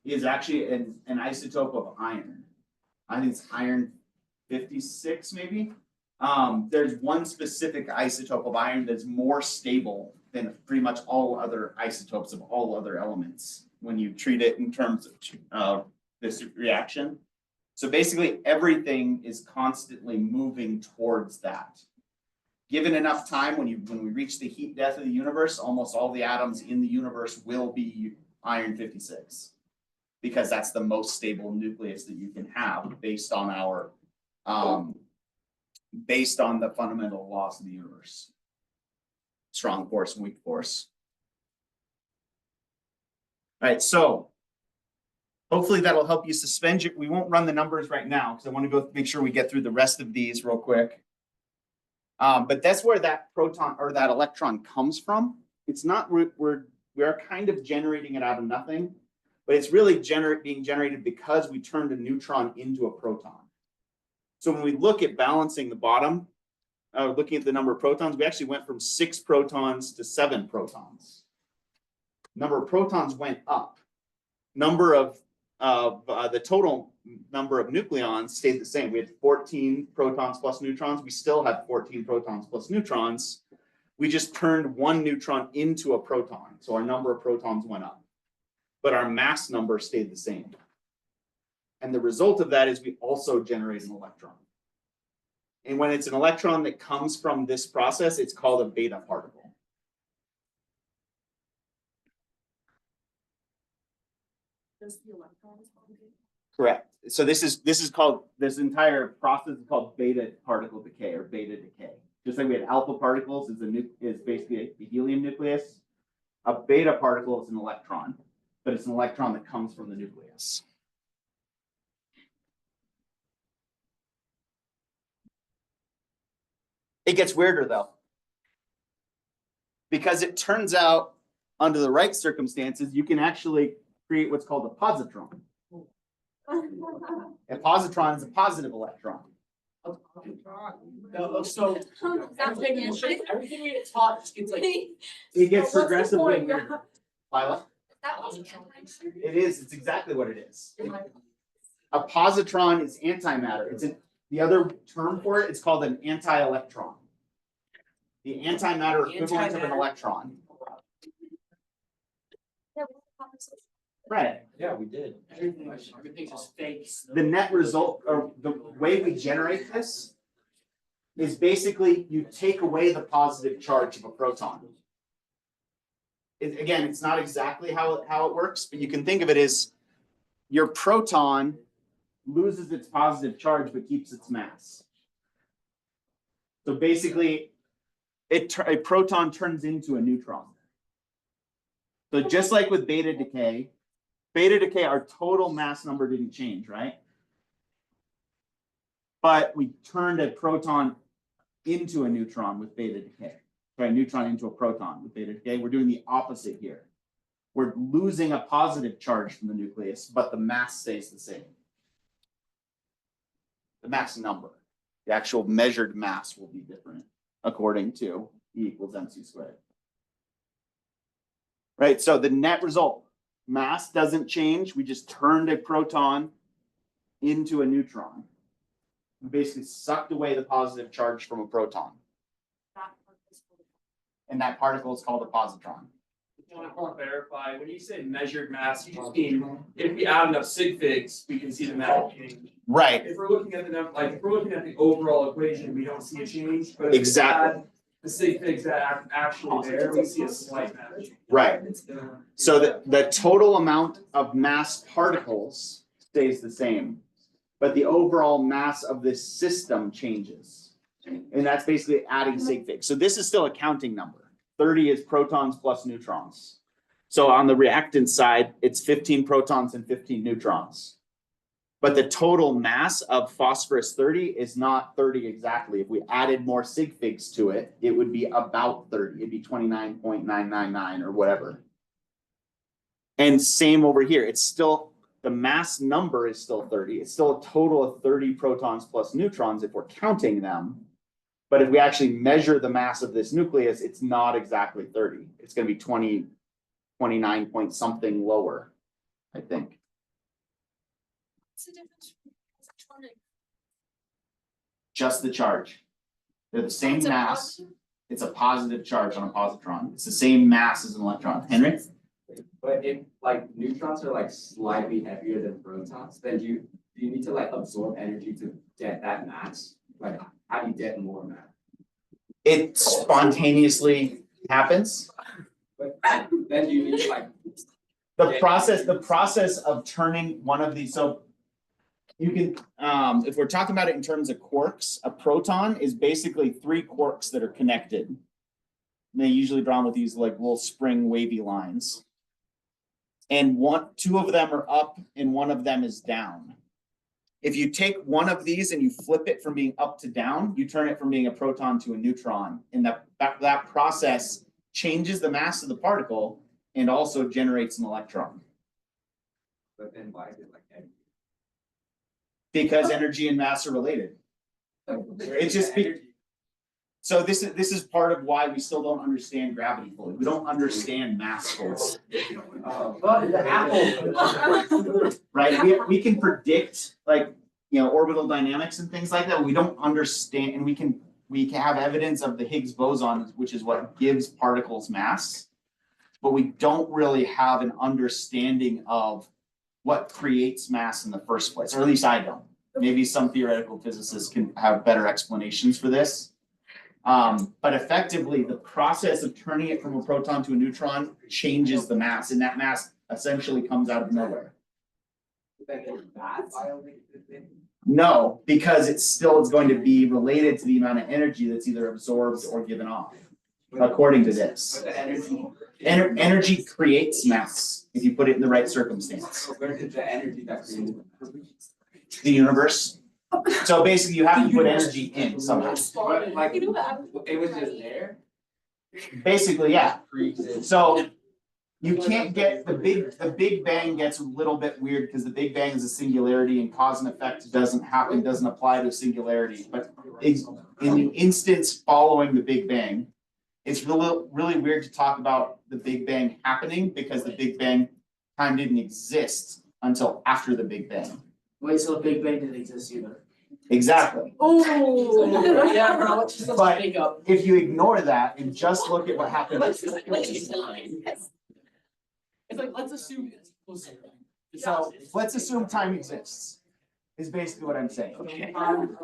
is actually an isotope of iron. I think it's iron 56 maybe. There's one specific isotope of iron that's more stable than pretty much all other isotopes of all other elements when you treat it in terms of this reaction. So basically everything is constantly moving towards that. Given enough time, when we reach the heat death of the universe, almost all the atoms in the universe will be iron 56, because that's the most stable nucleus that you can have based on our based on the fundamental laws of the universe. Strong force and weak force. All right, so hopefully that'll help you suspend your, we won't run the numbers right now because I want to go make sure we get through the rest of these real quick. But that's where that proton or that electron comes from. It's not, we're kind of generating it out of nothing, but it's really being generated because we turned a neutron into a proton. So when we look at balancing the bottom, looking at the number of protons, we actually went from 6 protons to 7 protons. Number of protons went up. Number of the total number of nucleons stayed the same. We had 14 protons plus neutrons. We still have 14 protons plus neutrons. We just turned one neutron into a proton. So our number of protons went up, but our mass number stayed the same. And the result of that is we also generate an electron. And when it's an electron that comes from this process, it's called a beta particle. Just the electrons. Correct. So this entire process is called beta particle decay or beta decay. Just like we had alpha particles is basically a helium nucleus. A beta particle is an electron, but it's an electron that comes from the nucleus. It gets weirder though, because it turns out under the right circumstances, you can actually create what's called a positron. A positron is a positive electron. No, so everything we taught, it's like It gets progressively weirder. Lila? That was It is. It's exactly what it is. A positron is antimatter. The other term for it is called an anti-electron. The antimatter equivalent of an electron. Right. Yeah, we did. Everything's just fake. The net result, or the way we generate this, is basically you take away the positive charge of a proton. Again, it's not exactly how it works, but you can think of it as your proton loses its positive charge but keeps its mass. So basically, a proton turns into a neutron. So just like with beta decay, our total mass number didn't change, right? But we turned a proton into a neutron with beta decay. Sorry, a neutron into a proton with beta decay. We're doing the opposite here. We're losing a positive charge from the nucleus, but the mass stays the same. The mass number, the actual measured mass will be different according to E equals mc squared. Right, so the net result, mass doesn't change. We just turned a proton into a neutron. We basically sucked away the positive charge from a proton. And that particle is called a positron. I want to verify, when you say measured mass, you just mean if we add enough sig figs, we can see the mass change. Right. If we're looking at the number, like if we're looking at the overall equation, we don't see a change, but if we Exactly. add the sig figs that are actually there, we see a slight mass change. Right. So the total amount of mass particles stays the same, but the overall mass of this system changes. And that's basically adding sig figs. So this is still a counting number. 30 is protons plus neutrons. So on the reactant side, it's 15 protons and 15 neutrons. But the total mass of phosphorus 30 is not 30 exactly. If we added more sig figs to it, it would be about 30. It'd be 29.999 or whatever. And same over here. It's still, the mass number is still 30. It's still a total of 30 protons plus neutrons if we're counting them. But if we actually measure the mass of this nucleus, it's not exactly 30. It's going to be 29 point something lower, I think. What's the difference between positron and Just the charge. They're the same it's a mass. positive? It's a positive charge on a positron. It's the same mass as an electron. Henry? But if like neutrons are like slightly heavier than protons, then do you need to like absorb energy to get that mass? Like how do you get more mass? It spontaneously happens. But then you need to like The process of turning one of these, so you can, if we're talking about it in terms of quarks, a proton is basically 3 quarks that are connected. And they usually drawn with these like little spring wavy lines. And 2 of them are up and 1 of them is down. If you take one of these and you flip it from being up to down, you turn it from being a proton to a neutron. And that process changes the mass of the particle and also generates an electron. but then why is it like heavy? Because energy and mass are related. It's just so this is part of why we still don't understand gravity fully. We don't understand mass fully. Right? We can predict like orbital dynamics and things like that. We don't understand, and we can have evidence of the Higgs boson, which is what gives particles mass, but we don't really have an understanding of what creates mass in the first place, or at least I don't. Maybe some theoretical physicists can have better explanations for this. But effectively, the process of turning it from a proton to a neutron changes the mass, and that mass essentially comes out of nowhere. No, because it's still going to be related to the amount of energy that's either absorbed or given off, according to this. But the energy. Energy creates mass if you put it in the right circumstance. Where did the energy that created The universe. So basically, you have to put energy in somehow. But like You know what? it was just there. Basically, yeah. So you can't get the Big Bang gets a little bit weird because the Big Bang is a singularity and cause and effect doesn't apply to a singularity. But in the instance following the Big Bang, it's really weird to talk about the Big Bang happening because the Big Bang time didn't exist until after the Big Bang. Wait, so the Big Bang didn't exist either. Exactly. Oh, yeah, bro, it's just a But big up. if you ignore that and just look at what happened. It's like, let's assume it's closer. So let's assume time exists, is basically what I'm saying. Okay.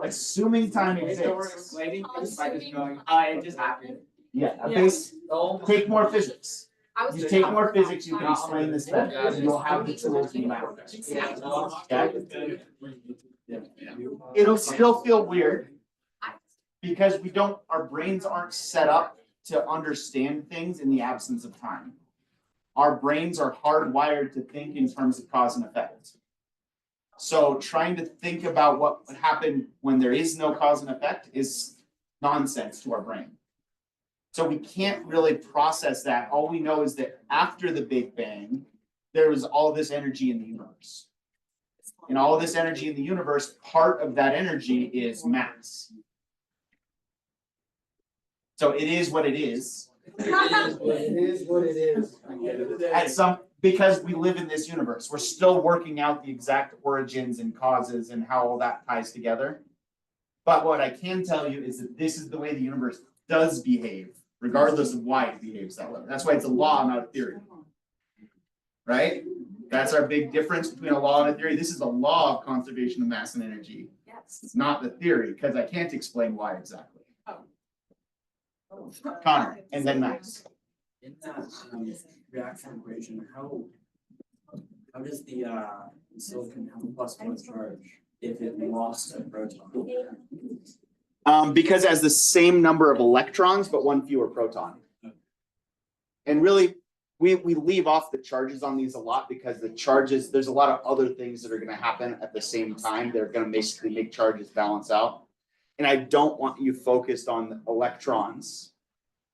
Assuming time We're exists. explaining this by just going, it just happened. Yeah, take more physics. You take more physics, you can explain this better, and you'll have the tools in the math. Okay? It'll still feel weird. Because our brains aren't set up to understand things in the absence of time. Our brains are hardwired to think in terms of cause and effect. So trying to think about what would happen when there is no cause and effect is nonsense to our brain. So we can't really process that. All we know is that after the Big Bang, there was all this energy in the universe. And all this energy in the universe, part of that energy is mass. So it is what it is. It is what it is. Because we live in this universe, we're still working out the exact origins and causes and how all that ties together. But what I can tell you is that this is the way the universe does behave, regardless of why it behaves that way. That's why it's a law, not a theory. Right? That's our big difference between a law and a theory. This is a law of conservation of mass and energy. Yes. It's not the theory, because I can't explain why exactly. Connor, and then Max. In that reaction equation, how does the silicon have a +1 charge if it lost a proton? Because it has the same number of electrons, but one fewer proton. And really, we leave off the charges on these a lot because the charges, there's a lot of other things that are going to happen at the same time. They're going to basically make charges balance out. And I don't want you focused on the electrons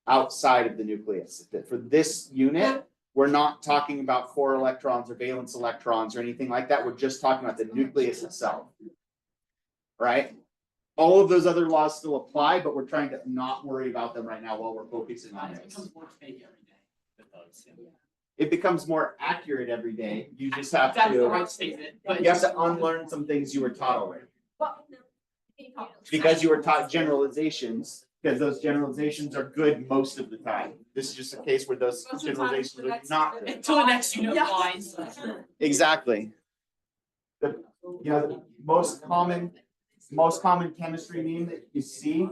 outside of the nucleus. For this unit, we're not talking about core electrons or valence electrons or anything like that. We're just talking about the nucleus itself. Right? All of those other laws still apply, but we're trying to not worry about them right now while we're focusing on it. It becomes more accurate every day. You just have That's the to, right statement, but you have to unlearn some things you were taught already. Because you were taught generalizations, because those generalizations are good most of the time. This is just a case where those generalizations are not good. until the next unit applies. Exactly. The most common chemistry meme that you see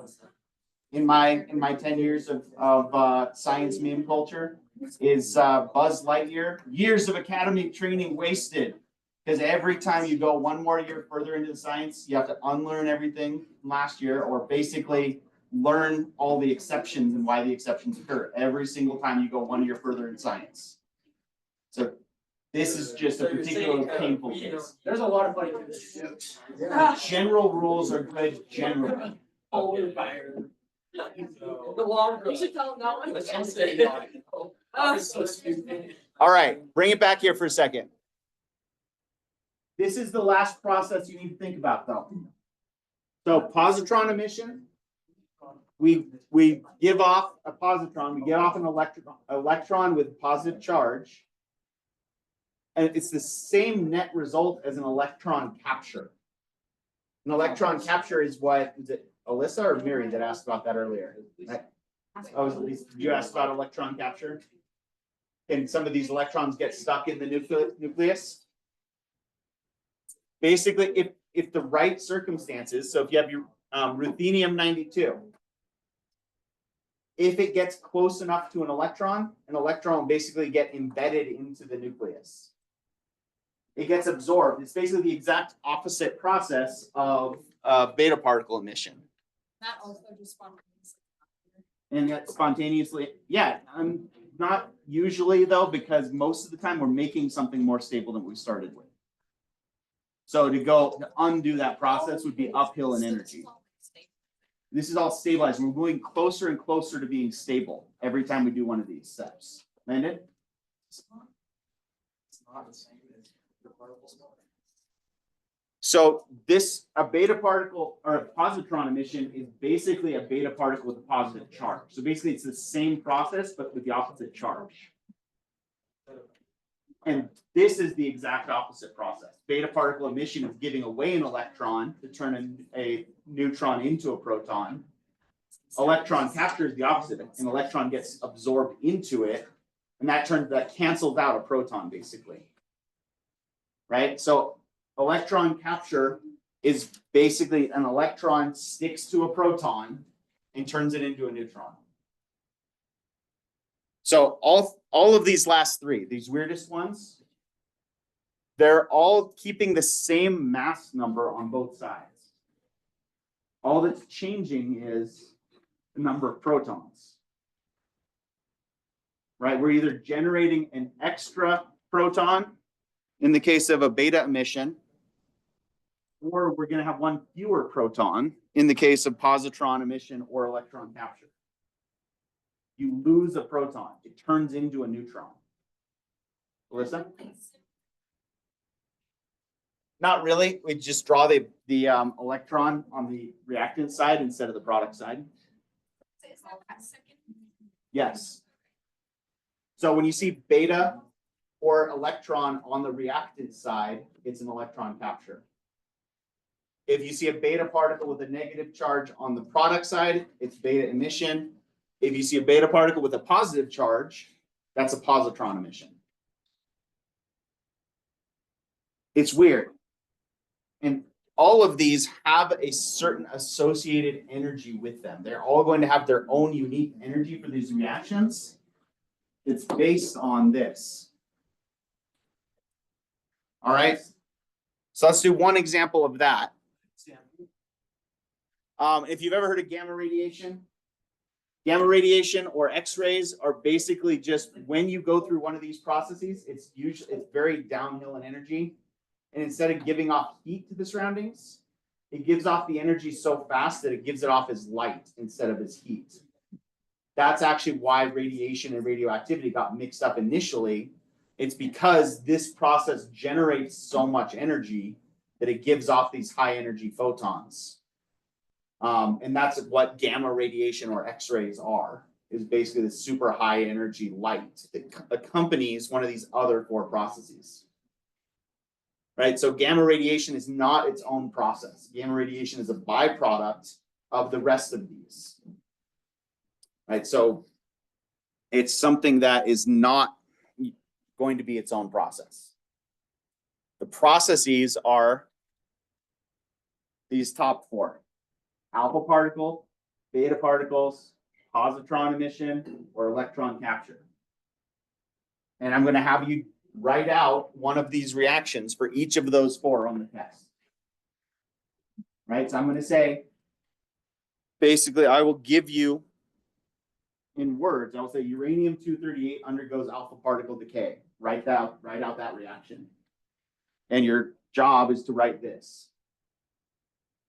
in my 10 years of science meme culture is Buzz Lightyear. Years of academic training wasted. Because every time you go one more year further into the science, you have to unlearn everything from last year, or basically learn all the exceptions and why the exceptions occur every single time you go 1 year further in science. So this is just a particularly painful case. There's a lot of funny things. General rules are good generally. The long. You should tell them that one. So stupid. All right, bring it back here for a second. This is the last process you need to think about, though. So positron emission, we give off a positron, we get off an electron with positive charge, and it's the same net result as an electron capture. An electron capture is what, is it Alyssa or Miri that asked about that earlier? Oh, was it Lisa? Did you ask about electron capture? Can some of these electrons get stuck in the nucleus? Basically, if the right circumstances, so if you have your ruthenium-92, if it gets close enough to an electron will basically get embedded into the nucleus. It gets absorbed. It's basically the exact opposite process of beta particle emission. That also just spontaneously. And that spontaneously, yeah, not usually though, because most of the time we're making something more stable than we started with. So to undo that process would be uphill in energy. This is all stabilized. We're moving closer and closer to being stable every time we do one of these steps. Landon? It's not the same as the particles. So a beta particle or a positron emission is basically a beta particle with a positive charge. So basically it's the same process, but with the opposite charge. And this is the exact opposite process. Beta particle emission is giving away an electron to turn a neutron into a proton. Electron capture is the opposite. An electron gets absorbed into it, and that cancels out a proton basically. Right? So electron capture is basically an electron sticks to a proton and turns it into a neutron. So all of these last three, these weirdest ones, they're all keeping the same mass number on both sides. All that's changing is the number of protons. Right? We're either generating an extra proton in the case of a beta emission, or we're going to have one fewer proton in the case of positron emission or electron capture. You lose a proton, it turns into a neutron. Alyssa? Not really. We just draw the electron on the reactant side instead of the product side. Is that second? Yes. So when you see beta or electron on the reactant side, it's an electron capture. If you see a beta particle with a negative charge on the product side, it's beta emission. If you see a beta particle with a positive charge, that's a positron emission. It's weird. And all of these have a certain associated energy with them. They're all going to have their own unique energy for these reactions. It's based on this. All right. So let's do one example of that. If you've ever heard of gamma radiation or X-rays are basically just when you go through one of these processes, it's very downhill in energy. And instead of giving off heat to the surroundings, it gives off the energy so fast that it gives it off as light instead of as heat. That's actually why radiation and radioactivity got mixed up initially. It's because this process generates so much energy that it gives off these high energy photons. And that's what gamma radiation or X-rays are, is basically the super high energy light that accompanies one of these other four processes. Right, so gamma radiation is not its own process. Gamma radiation is a byproduct of the rest of these. Right, so it's something that is not going to be its own process. The processes are these top four: alpha particle, beta particles, positron emission, or electron capture. And I'm going to have you write out one of these reactions for each of those four on the test. Right, so I'm going to say, basically, I will give you in words, I'll say uranium-238 undergoes alpha particle decay. Write out that reaction. And your job is to write this.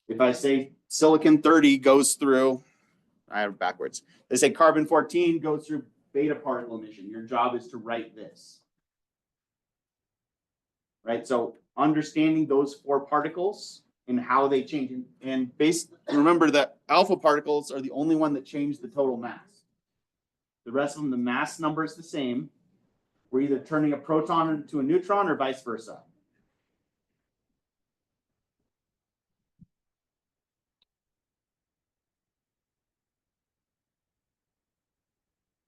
If I say silicon-30 goes through, I have it backwards. They say carbon-14 goes through beta particle emission. Your job is to write this. Right, so understanding those four particles and how they change. And remember that alpha particles are the only one that change the total mass. The rest of them, the mass number is the same. We're either turning a proton into a neutron or vice versa.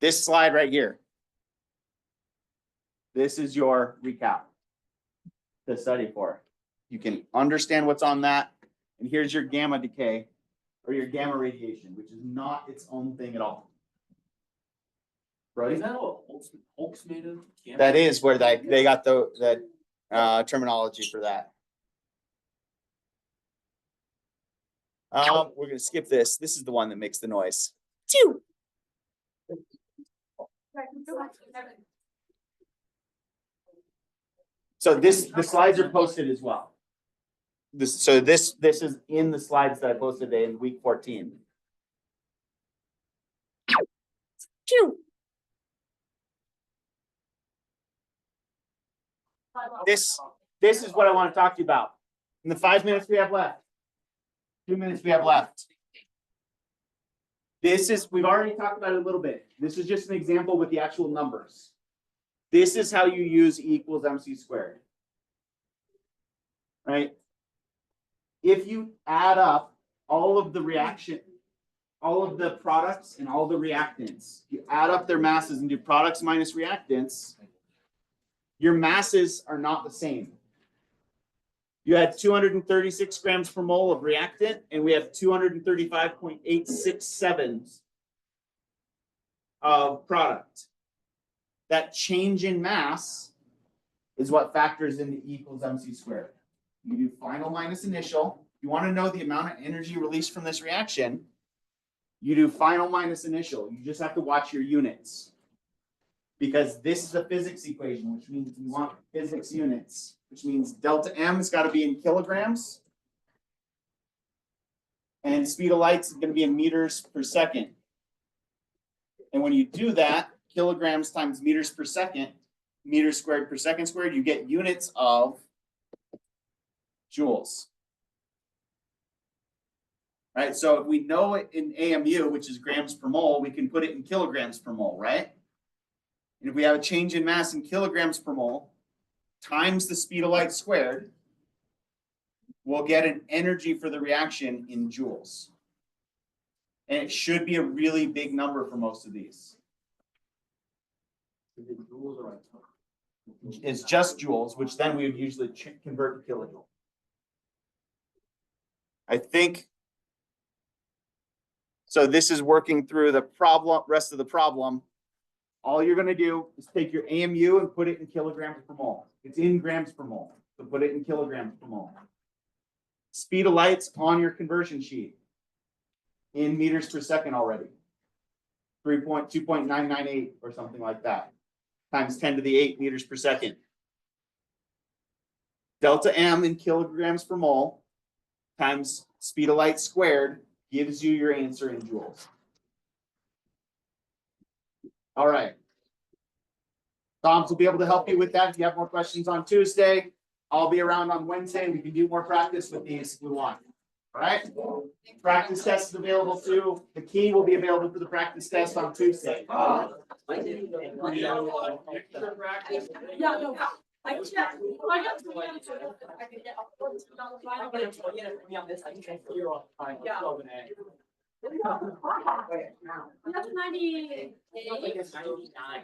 This slide right here. This is your recap to study for. You can understand what's on that. And here's your gamma decay or your gamma radiation, which is not its own thing at all. Right? Is that what Hulk's made of? That is where they got that terminology for that. We're gonna skip this. This is the one that makes the noise. Chew. So the slides are posted as well. This is in the slides that I posted today in week 14. Chew. This is what I want to talk to you about. In the 5 minutes we have left, 2 minutes we have left. We've already talked about it a little bit. This is just an example with the actual numbers. This is how you use E equals MC squared. Right? If you add up all of the reaction, all of the products and all the reactants, you add up their masses and do products minus reactants, your masses are not the same. You had 236 grams per mole of reactant, and we have 235.867 of product. That change in mass is what factors into E equals MC squared. You do final minus initial. You want to know the amount of energy released from this reaction, you do final minus initial. You just have to watch your units. Because this is a physics equation, which means we want physics units, which means delta M has got to be in kilograms. And speed of light is going to be in meters per second. And when you do that, kilograms times meters per second, meters squared per second squared, you get units of joules. Right, so if we know it in AMU, which is grams per mole, we can put it in kilograms per mole, right? And if we have a change in mass in kilograms per mole times the speed of light squared, we'll get an energy for the reaction in joules. And it should be a really big number for most of these. It's just joules, which then we would usually convert to kilojoule. I think. So this is working through the rest of the problem. All you're going to do is take your AMU and put it in kilograms per mole. It's in grams per mole, so put it in kilograms per mole. Speed of light's on your conversion sheet in meters per second already. 2.998 or something like that, times 10 to the 8 meters per second. Delta M in kilograms per mole times speed of light squared gives you your answer in joules. All right. Tom's will be able to help you with that. If you have more questions on Tuesday, I'll be around on Wednesday. We can do more practice with these if we want. All right. Practice test is available too. The key will be available for the practice test on Tuesday. Yeah, no. I got That's 98. That's like a 99.